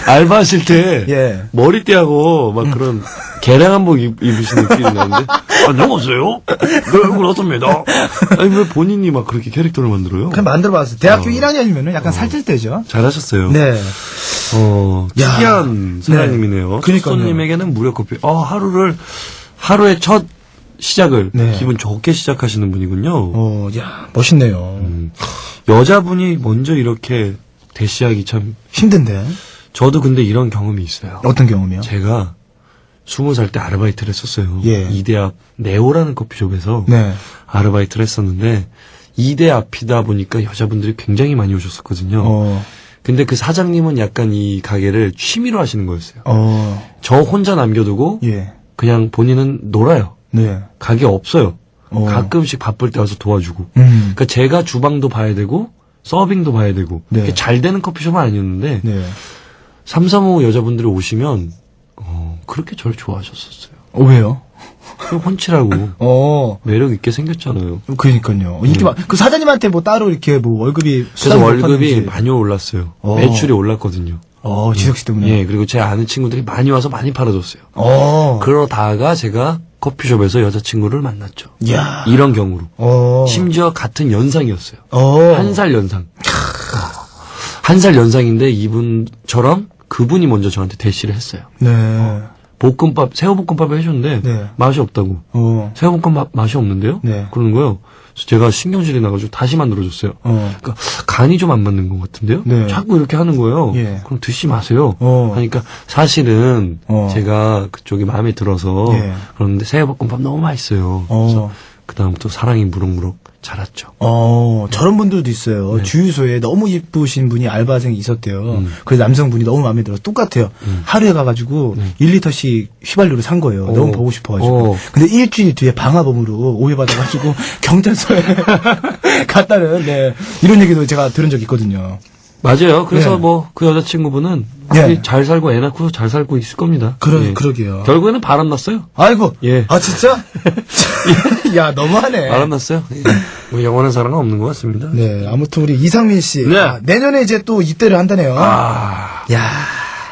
알바하실 때 예. 머리띠하고 막 그런 개량 한복 입으신 느낌이 나는데 안녕하세요. 네, 그렇습니다. 아니 왜 본인이 막 그렇게 캐릭터를 만들어요? 그냥 만들어봤어요. 대학교 1학년이면은 약간 살찔 때죠. 잘하셨어요. 네. 야. 특이한 사장님이네요. 그러니까요. 손님에게는 무료 커피. 하루의 첫 시작을 네. 기분 좋게 시작하시는 분이군요. 야, 멋있네요. 여자분이 먼저 이렇게 대시하기 참 힘든데. 저도 근데 이런 경험이 있어요. 어떤 경험이요? 제가 20살 때 아르바이트를 했었어요. 예. 이대 앞 네오라는 커피숍에서 네. 아르바이트를 했었는데 이대 앞이다 보니까 여자분들이 굉장히 많이 오셨었거든요. 근데 그 사장님은 약간 이 가게를 취미로 하시는 거였어요. 저 혼자 남겨두고 예. 그냥 본인은 놀아요. 네. 가게 없어요. 가끔씩 바쁠 때 와서 도와주고. 그러니까 제가 주방도 봐야 되고 서빙도 봐야 되고. 네. 그게 잘 되는 커피숍은 아니었는데 네. 335 여자분들이 오시면 그렇게 저를 좋아하셨었어요. 왜요? 훤칠하고 매력 있게 생겼잖아요. 그러니까요. 인기 그 사장님한테 뭐 따로 이렇게 뭐 월급이 그래서 월급이 많이 올랐어요. 매출이 올랐거든요. 지석 씨 때문에. 예, 그리고 제 아는 친구들이 많이 와서 많이 팔아줬어요. 그러다가 제가 커피숍에서 여자친구를 만났죠. 야. 이런 경우로. 심지어 같은 연상이었어요. 한 살 연상. 한 살 연상인데 이분처럼 그분이 먼저 저한테 대시를 했어요. 네. 볶음밥, 새우볶음밥을 해줬는데 네. 맛이 없다고. 새우볶음밥 맛이 없는데요? 네. 그러는 거예요. 그래서 제가 신경질이 나가지고 다시 만들어줬어요. 그러니까 간이 좀 안 맞는 것 같은데요? 네. 자꾸 이렇게 하는 거예요. 예. 그럼 드시지 마세요. 하니까 사실은 제가 그쪽이 마음에 들어서 예. 그런데 새우볶음밥 너무 맛있어요. 그래서 그다음부터 사랑이 무럭무럭 자랐죠. 저런 분들도 있어요. 네. 주유소에 너무 예쁘신 분이 알바생이 있었대요. 그래서 남성분이 너무 마음에 들어서 똑같아요. 하루에 가가지고 1리터씩 휘발유를 산 거예요. 너무 보고 싶어가지고. 근데 일주일 뒤에 방화범으로 오해받아가지고 경찰서에 갔다는, 네. 이런 얘기도 제가 들은 적이 있거든요. 맞아요. 그래서 네. 뭐 그 여자친구분은 예. 잘 살고 애 낳고 잘 살고 있을 겁니다. 예. 그러게요. 결국에는 바람 났어요. 아이고. 예. 아, 진짜? 야, 너무하네. 바람 났어요. 예. 뭐 영원한 사랑은 없는 것 같습니다. 네, 아무튼 우리 이상민 씨. 네. 내년에 이제 또 입대를 한다네요. 야.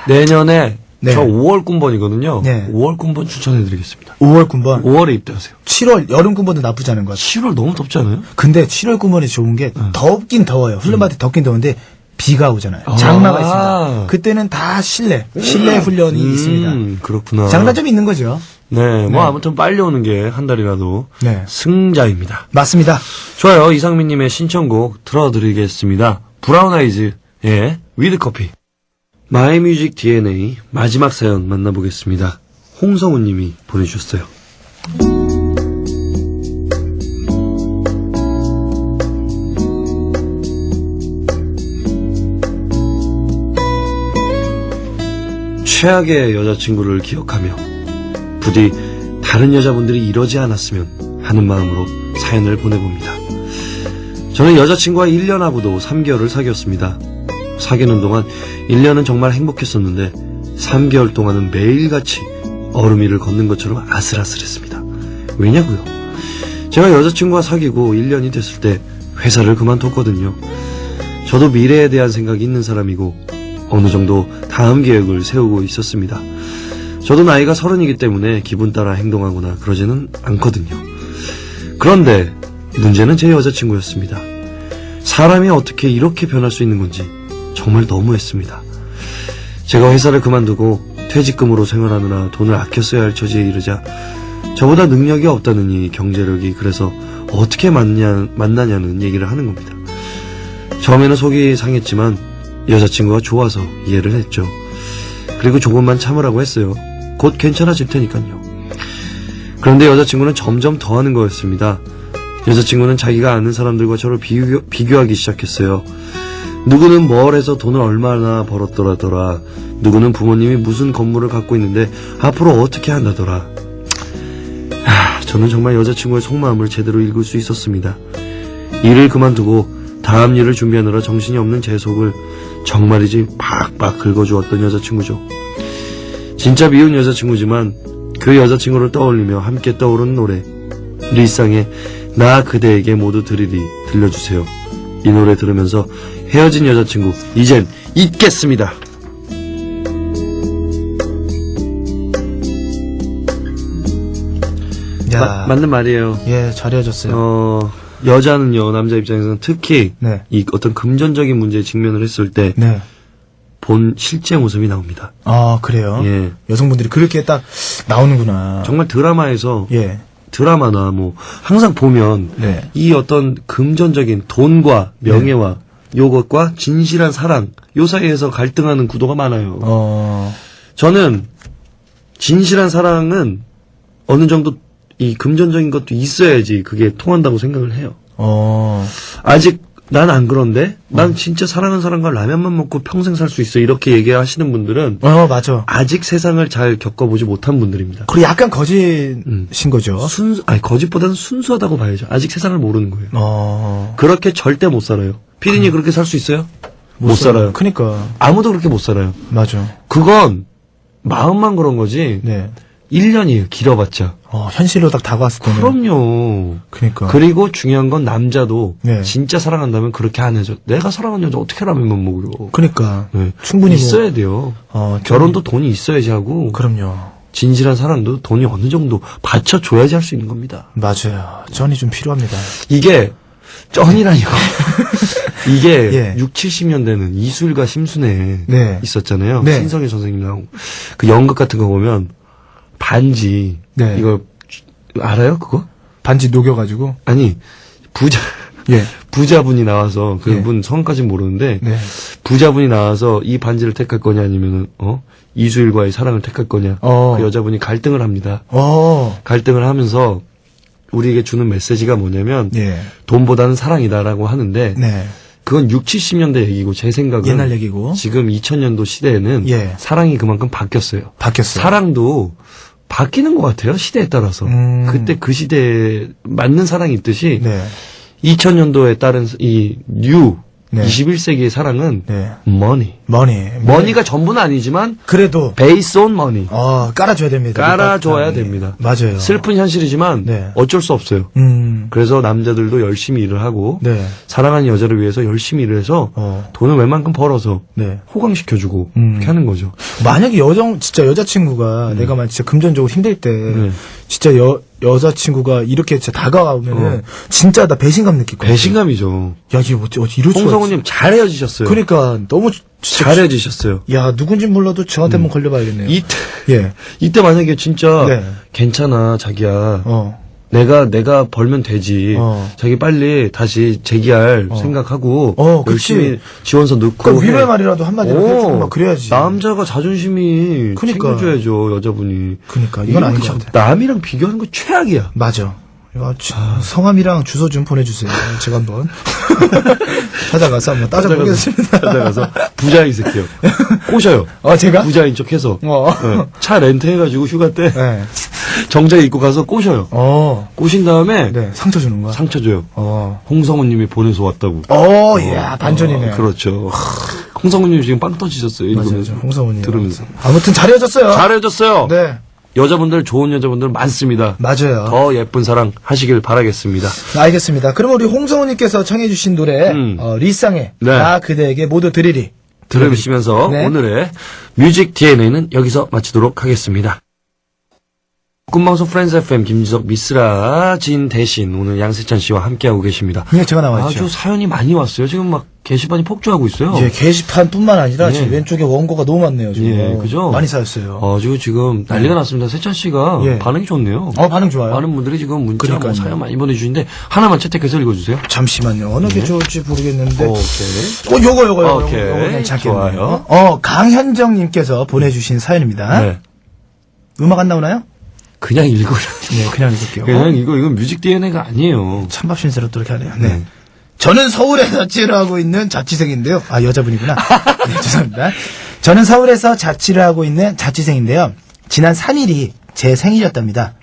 내년에 네. 저 5월 군번이거든요. 네. 5월 군번 추천해드리겠습니다. 5월 군번. 5월에 입대하세요. 7월 여름 군번도 나쁘지 않은 것 같아요. 7월 너무 덥지 않아요? 근데 7월 군번이 좋은 게 덥긴 더워요. 훈련받을 때 덥긴 더운데 비가 오잖아요. 장마가 있습니다. 그때는 다 실내 훈련이 있습니다. 그렇구나. 장단점이 있는 거죠. 네, 뭐 아무튼 빨리 오는 게 한 달이라도 네. 승자입니다. 맞습니다. 좋아요. 이상민님의 신청곡 들어드리겠습니다. 브라운 아이즈, 예, 위드 커피. 마이뮤직 DNA 마지막 사연 만나보겠습니다. 홍성우님이 보내주셨어요. 최악의 여자친구를 기억하며 부디 다른 여자분들이 이러지 않았으면 하는 마음으로 사연을 보내봅니다. 저는 여자친구와 1년 하고도 3개월을 사귀었습니다. 사귀는 동안 1년은 정말 행복했었는데 3개월 동안은 매일같이 얼음 위를 걷는 것처럼 아슬아슬했습니다. 왜냐고요? 제가 여자친구와 사귀고 1년이 됐을 때 회사를 그만뒀거든요. 저도 미래에 대한 생각이 있는 사람이고 어느 정도 다음 계획을 세우고 있었습니다. 저도 나이가 30이기 때문에 기분 따라 행동하거나 그러지는 않거든요. 그런데 문제는 제 여자친구였습니다. 사람이 어떻게 이렇게 변할 수 있는 건지 정말 너무했습니다. 제가 회사를 그만두고 퇴직금으로 생활하느라 돈을 아껴 써야 할 처지에 이르자 저보다 능력이 없다느니 경제력이 그래서 어떻게 만나냐는 얘기를 하는 겁니다. 처음에는 속이 상했지만 여자친구가 좋아서 이해를 했죠. 그리고 조금만 참으라고 했어요. 곧 괜찮아질 테니까요. 그런데 여자친구는 점점 더하는 거였습니다. 여자친구는 자기가 아는 사람들과 저를 비교하기 시작했어요. 누구는 뭘 해서 돈을 얼마나 벌었더라더라. 누구는 부모님이 무슨 건물을 갖고 있는데 앞으로 어떻게 한다더라. 저는 정말 여자친구의 속마음을 제대로 읽을 수 있었습니다. 일을 그만두고 다음 일을 준비하느라 정신이 없는 제 속을 정말이지 팍팍 긁어주었던 여자친구죠. 진짜 미운 여자친구지만 그 여자친구를 떠올리며 함께 떠오른 노래, 리쌍의 나 그대에게 모두 드리리 들려주세요. 이 노래 들으면서 헤어진 여자친구 이젠 잊겠습니다. 야, 맞는 말이에요. 예, 잘 헤어졌어요. 여자는요, 남자 입장에서는 특히 네. 이 어떤 금전적인 문제에 직면을 했을 때 네. 본 실제 모습이 나옵니다. 아, 그래요? 예. 여성분들이 그렇게 딱 나오는구나. 정말 드라마에서 예. 드라마나 뭐 항상 보면 네. 이 어떤 금전적인 돈과 명예와 요것과 진실한 사랑 요 사이에서 갈등하는 구도가 많아요. 저는 진실한 사랑은 어느 정도 이 금전적인 것도 있어야지 그게 통한다고 생각을 해요. 아직 난 안 그런데 난 진짜 사랑하는 사람과 라면만 먹고 평생 살 수 있어 이렇게 얘기하시는 분들은 맞아. 아직 세상을 잘 겪어보지 못한 분들입니다. 그리고 약간 거짓인 거죠. 거짓보다는 순수하다고 봐야죠. 아직 세상을 모르는 거예요. 그렇게 절대 못 살아요. 피디님 그렇게 살 수 있어요? 못 살아요. 그러니까. 아무도 그렇게 못 살아요. 맞아. 그건 마음만 그런 거지. 네. 1년이에요. 길어봤자. 현실로 딱 다가왔을 때는. 그럼요. 그러니까. 그리고 중요한 건 남자도 네. 진짜 사랑한다면 그렇게 안 해줘. 내가 사랑하는 여자 어떻게 라면만 먹으려. 그러니까. 네. 충분히 있어야 돼요. 결혼도 돈이 있어야지 하고. 그럼요. 진실한 사랑도 돈이 어느 정도 받쳐줘야지 할 수 있는 겁니다. 맞아요. 전이 좀 필요합니다. 이게 쩐이라니요. 이게 예. 6, 70년대는 이술과 심순애 네. 있었잖아요. 네. 신성일 선생님 나오고 그 연극 같은 거 보면 반지 네. 이거 알아요 그거? 반지 녹여가지고. 아니 예. 부자분이 나와서 그분 성까지는 모르는데 네. 부자분이 나와서 이 반지를 택할 거냐 아니면은 이수일과의 사랑을 택할 거냐 그 여자분이 갈등을 합니다. 갈등을 하면서 우리에게 주는 메시지가 뭐냐면 예. 돈보다는 사랑이다라고 하는데 네. 그건 6, 70년대 얘기고 제 생각은 옛날 얘기고. 지금 2000년도 시대에는 예. 사랑이 그만큼 바뀌었어요. 바뀌었어요. 사랑도 바뀌는 것 같아요. 시대에 따라서. 그때 그 시대에 맞는 사랑이 있듯이 네. 2000년도에 따른 이 네. 21세기의 사랑은 네. 머니가 전부는 아니지만 그래도 베이스 온 머니. 깔아줘야 됩니다. 깔아줘야 됩니다. 맞아요. 슬픈 현실이지만 네. 어쩔 수 없어요. 그래서 남자들도 열심히 일을 하고 네. 사랑하는 여자를 위해서 열심히 일을 해서 돈을 웬만큼 벌어서 네. 호강시켜주고 이렇게 하는 거죠. 만약에 진짜 여자친구가 내가 만 진짜 금전적으로 힘들 때 네. 진짜 여자친구가 이렇게 진짜 다가오면은 진짜 나 배신감 느낄 거야. 배신감이죠. 야, 이게 어찌 이럴 수가 홍성우님 잘 헤어지셨어요. 그러니까 너무 진짜 잘 헤어지셨어요. 야, 누군지 몰라도 저한테 한번 걸려봐야겠네요. 예. 이때 만약에 진짜 네. 괜찮아 자기야. 내가 벌면 되지. 자기 빨리 다시 재기할 생각하고 열심히 지원서 넣고. 그러니까 위로의 말이라도 한마디로 해주고 막 그래야지. 남자가 자존심이 그러니까. 챙겨줘야죠 여자분이. 그러니까 이건 아닌 것 같아. 남이랑 비교하는 거 최악이야. 맞아. 이거 성함이랑 주소 좀 보내주세요. 제가 한번 찾아가서 한번 따져보겠습니다. 찾아가서 부자인 새끼요. 꼬셔요. 제가? 부자인 척해서 네. 차 렌트해가지고 휴가 때 네. 정장 입고 가서 꼬셔요. 꼬신 다음에 네, 상처 주는 거야. 상처 줘요. 홍성우님이 보내서 왔다고. 이야, 반전이네. 그렇죠. 홍성우님 지금 빵 터지셨어요. 읽으면서. 홍성우님 들으면서. 아무튼 잘 헤어졌어요. 잘 헤어졌어요. 네. 여자분들 좋은 여자분들 많습니다. 맞아요. 더 예쁜 사랑 하시길 바라겠습니다. 알겠습니다. 그럼 우리 홍성우님께서 청해주신 노래 리쌍의 네. 나 그대에게 모두 드리리 들으시면서 네. 오늘의 뮤직 DNA는 여기서 마치도록 하겠습니다. 꿈방송 프렌즈 FM 김지석 미스라 진 대신 오늘 양세찬 씨와 함께하고 계십니다. 네, 제가 나와있죠. 아주 사연이 많이 왔어요. 지금 막 게시판이 폭주하고 있어요. 예, 게시판뿐만 아니라 네. 지금 왼쪽에 원고가 너무 많네요. 지금. 예, 그죠? 많이 쌓였어요. 지금 난리가 났습니다. 세찬 씨가 예. 반응이 좋네요. 반응 좋아요. 많은 분들이 지금 문자 그러니까요. 사연 많이 보내주시는데 하나만 채택해서 읽어주세요. 잠시만요. 어느 게 좋을지 모르겠는데. 오케이. 요거 오케이. 괜찮겠네요. 좋아요. 강현정님께서 보내주신 사연입니다. 네. 음악 안 나오나요? 그냥 읽어요. 네, 그냥 읽을게요. 그냥 이건 뮤직 DNA가 아니에요. 찬밥 신세로 또 이렇게 하네요. 네. 저는 서울에서 자취를 하고 있는 자취생인데요. 아, 여자분이구나. 네, 죄송합니다. 저는 서울에서 자취를 하고 있는 자취생인데요. 지난 3일이 제 생일이었답니다.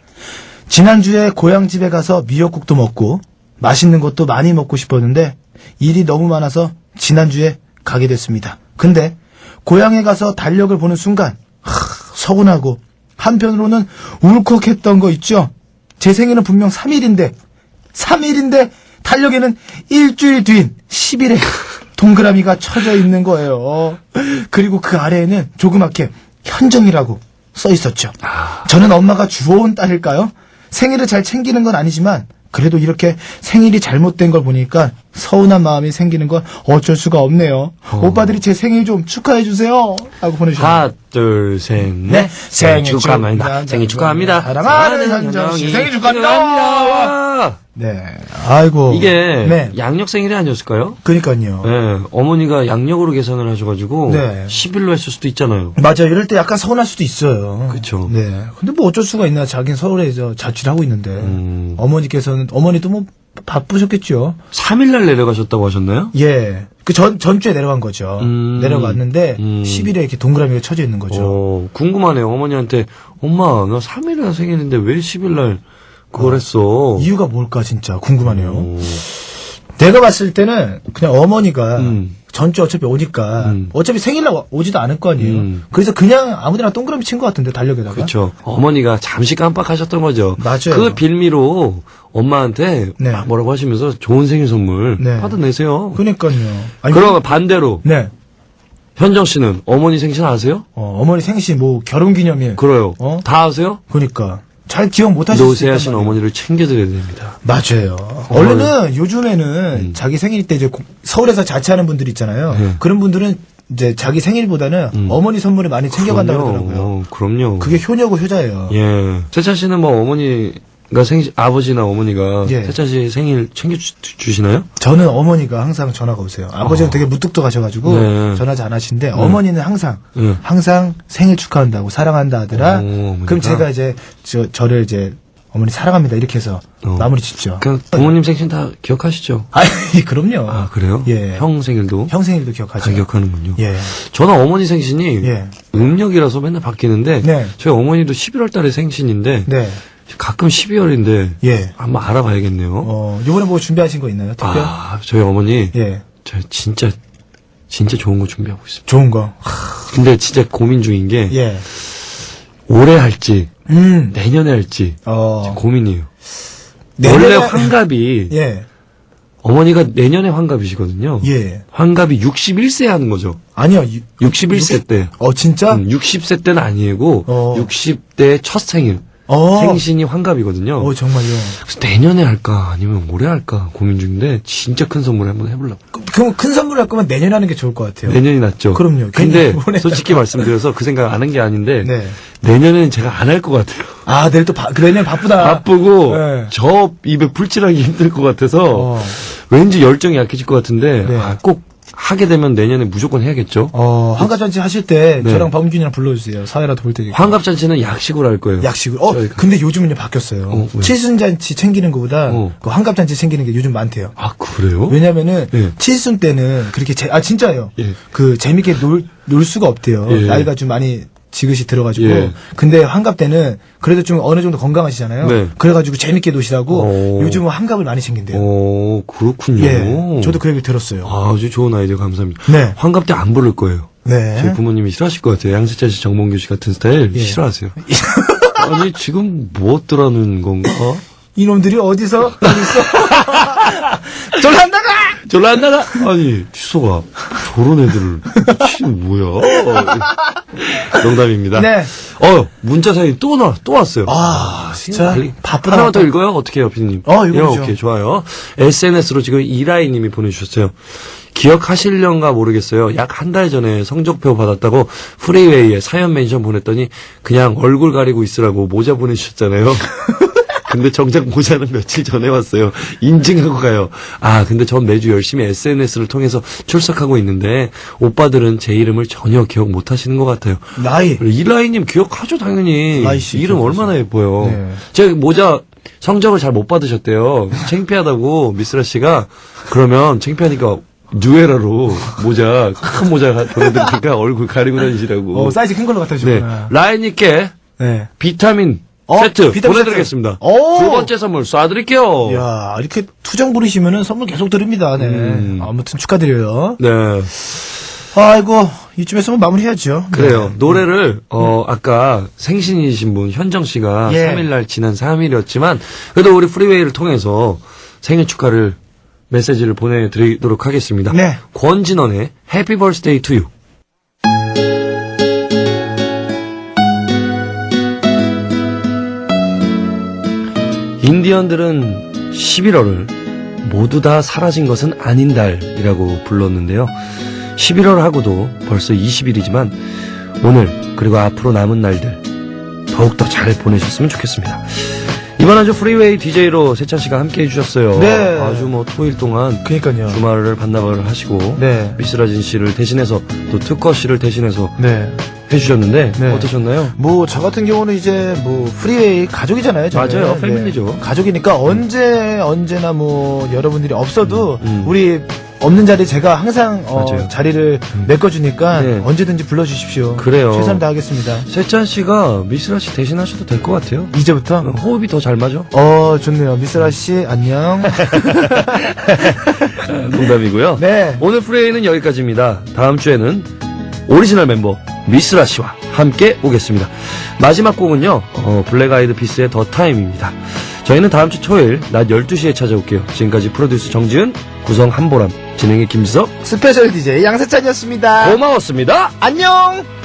지난주에 고향집에 가서 미역국도 먹고 맛있는 것도 많이 먹고 싶었는데 일이 너무 많아서 지난주에 가게 됐습니다. 근데 고향에 가서 달력을 보는 순간 서운하고 한편으로는 울컥했던 거 있죠. 제 생일은 분명 3일인데 달력에는 일주일 뒤인 10일에 동그라미가 쳐져 있는 거예요. 그리고 그 아래에는 조그맣게 현정이라고 써 있었죠. 저는 엄마가 주워온 딸일까요? 생일을 잘 챙기는 건 아니지만 그래도 이렇게 생일이 잘못된 걸 보니까 서운한 마음이 생기는 건 어쩔 수가 없네요. 오빠들이 제 생일 좀 축하해 주세요. 하고 보내주셨네요. 하나, 둘, 셋, 넷. 생일 축하합니다. 생일 축하합니다. 사랑하는 현정 씨 생일 축하합니다. 네. 아이고. 이게 네. 양력 생일이 아니었을까요? 그러니까요. 네. 어머니가 양력으로 계산을 하셔가지고 네. 10일로 했을 수도 있잖아요. 맞아요. 이럴 때 약간 서운할 수도 있어요. 그쵸. 네. 근데 뭐 어쩔 수가 있나. 자기는 서울에서 자취를 하고 있는데. 어머니도 뭐 바쁘셨겠죠. 3일날 내려가셨다고 하셨나요? 예. 그 전주에 내려간 거죠. 내려갔는데 10일에 이렇게 동그라미가 쳐져 있는 거죠. 궁금하네요. 어머니한테 엄마 나 3일날 생일인데 왜 10일날 그걸 했어? 이유가 뭘까 진짜 궁금하네요. 내가 봤을 때는 그냥 어머니가 전주 어차피 오니까 어차피 생일날 오지도 않을 거 아니에요. 그래서 그냥 아무데나 동그라미 친 것 같은데 달력에다가. 그렇죠. 어머니가 잠시 깜빡하셨던 거죠. 맞아요. 그 빌미로 엄마한테 네. 막 뭐라고 하시면서 좋은 생일 선물 네. 받아내세요. 그러니까요. 아니, 그러면 반대로 네. 현정 씨는 어머니 생신 아세요? 어머니 생신 뭐 결혼기념일. 그래요. 어? 다 아세요? 그러니까 잘 기억 못 하실 수 있단 노쇠하신 말이에요. 어머니를 챙겨드려야 됩니다. 맞아요. 원래는 요즘에는 자기 생일 때 이제 서울에서 자취하는 분들 있잖아요. 네. 그런 분들은 이제 자기 생일보다는 어머니 선물을 많이 챙겨간다고 그러더라고요. 그럼요. 그게 효녀고 효자예요. 예. 세찬 씨는 뭐 어머니가 아버지나 어머니가 예. 세찬 씨 생일 챙겨주시나요? 저는 어머니가 항상 전화가 오세요. 아버지는 되게 무뚝뚝하셔가지고 네. 전화 잘 안 하시는데 어머니는 항상 네. 생일 축하한다고 사랑한다 하더라. 어머니가? 그럼 제가 이제 저를 이제 어머니 사랑합니다 이렇게 해서 마무리 짓죠. 그냥 부모님 생신 다 기억하시죠? 아이 그럼요. 아, 그래요? 예. 형 생일도? 형 생일도 기억하죠. 다 기억하는군요. 예. 저는 어머니 생신이 예. 음력이라서 맨날 바뀌는데 네. 저희 어머니도 11월 달에 생신인데 네. 가끔 12월인데 예. 한번 알아봐야겠네요. 요번에 뭐 준비하신 거 있나요? 특별? 저희 어머니 예. 저 진짜 좋은 거 준비하고 있습니다. 좋은 거. 근데 진짜 고민 중인 게 예. 올해 할지 내년에 할지 어. 고민이에요. 내년에- 원래 환갑이 예. 어머니가 내년에 환갑이시거든요. 예. 환갑이 61세 하는 거죠. 아니요. 61세 때. 진짜? 60세 때는 아니고 60대 첫 생일. 어. 생신이 환갑이거든요. 정말요. 그래서 내년에 할까 아니면 올해 할까 고민 중인데 진짜 큰 선물 한번 해보려고. 그럼 큰 선물 할 거면 내년에 하는 게 좋을 것 같아요. 내년이 낫죠. 그럼요. 근데 괜히 올해 솔직히 말씀드려서 그 생각 안 한 게 아닌데 네. 내년에는 제가 안 할 것 같아요. 내일 또 내년 바쁘다. 바쁘고 네. 저 입에 불칠하기 힘들 것 같아서 왠지 열정이 약해질 것 같은데 네. 꼭 하게 되면 내년에 무조건 해야겠죠. 환갑잔치 하실 때 네. 저랑 범균이랑 불러주세요. 사회라도 볼 테니까. 환갑잔치는 약식으로 할 거예요. 약식으로. 저희가. 근데 요즘은요 바뀌었어요. 왜? 칠순잔치 챙기는 것보다 어. 그 환갑잔치 챙기는 게 요즘 많대요. 아 그래요? 왜냐면은 예. 칠순 때는 그렇게 진짜요. 예. 그 재밌게 놀 수가 없대요. 예. 나이가 좀 많이 지긋이 들어가지고. 예. 근데 환갑 때는 그래도 좀 어느 정도 건강하시잖아요. 네. 그래가지고 재밌게 노시라고 오. 요즘은 환갑을 많이 챙긴대요. 그렇군요. 예. 저도 그 얘기를 들었어요. 아주 좋은 아이디어 감사합니다. 네. 환갑 때 안 부를 거예요. 네. 저희 부모님이 싫어하실 것 같아요. 양세찬 씨, 정몽규 씨 같은 스타일 예. 싫어하세요. 아니 지금 뭐 어떠라는 건가? 이놈들이 어디서 있어? 졸라 안 나가! 졸라 안 나가? 아니 취소가 저런 애들을 미친 뭐야? 농담입니다. 네. 문자 사연이 또 왔어요. 진짜 바쁘다. 하나만 더 읽어요? 어떻게 해요, 피디님? 읽어보죠. 오케이, 좋아요. SNS로 지금 이라이님이 보내주셨어요. 기억하실련가 모르겠어요. 약 한 달 전에 성적표 받았다고 프리웨이에 사연 멘션 보냈더니 그냥 얼굴 가리고 있으라고 모자 보내주셨잖아요. 근데 정작 모자는 며칠 전에 왔어요. 인증하고 가요. 근데 전 매주 열심히 SNS를 통해서 출석하고 있는데 오빠들은 제 이름을 전혀 기억 못 하시는 것 같아요. 나이. 이라이님 기억하죠, 당연히. 라이 씨 이름 기억하죠. 얼마나 예뻐요. 네. 제가 모자 성적을 잘 못 받으셨대요. 창피하다고 미스라 씨가 그러면 창피하니까 뉴에라로 모자 큰 모자 보내드리니까 얼굴 가리고 다니시라고. 사이즈 큰 걸로 갖다 네, 주셨구나. 라인님께 네. 비타민 세트 비타민 보내드리겠습니다. 세트. 오! 두 번째 선물 쏴드릴게요. 야, 이렇게 투정 부리시면은 선물 계속 드립니다. 네. 아무튼 축하드려요. 네. 아이고, 이쯤에서는 마무리해야죠. 그래요. 노래를 아까 생신이신 분 현정 씨가 예. 3일날 지난 3일이었지만 그래도 우리 프리웨이를 통해서 생일 축하를 메시지를 보내드리도록 하겠습니다. 네. 권진원의 해피 버스데이 투 유. 인디언들은 11월을 모두 다 사라진 것은 아닌 달이라고 불렀는데요. 11월 하고도 벌써 20일이지만 오늘 그리고 앞으로 남은 날들 더욱더 잘 보내셨으면 좋겠습니다. 이번 한 주 프리웨이 DJ로 세찬 씨가 함께 해주셨어요. 네. 아주 뭐 토일 동안 그러니까요. 주말을 반납을 하시고 네. 미스라진 씨를 대신해서 또 특허 씨를 대신해서 네. 해주셨는데 네. 어떠셨나요? 뭐, 저 같은 경우는 이제, 뭐, 프리웨이 가족이잖아요, 저는. 맞아요. 패밀리죠. 가족이니까 언제나 뭐, 여러분들이 없어도, 음. 우리 없는 자리에 제가 항상, 맞아요. 자리를 메꿔주니까, 네. 언제든지 불러주십시오. 그래요. 최선을 다하겠습니다. 세찬 씨가 미스라 씨 대신하셔도 될 것 같아요. 이제부터? 호흡이 더 잘 맞아. 좋네요. 미스라 씨, 안녕. 농담이고요. 네. 오늘 프레이는 여기까지입니다. 다음 주에는 오리지널 멤버 미스라 씨와 함께 오겠습니다. 마지막 곡은요, 블랙 아이드 피스의 더 타임입니다. 저희는 다음 주 토요일 낮 12시에 찾아올게요. 지금까지 프로듀스 정지은, 구성 한보람, 진행의 김지석, 스페셜 DJ 양세찬이었습니다. 고마웠습니다. 안녕!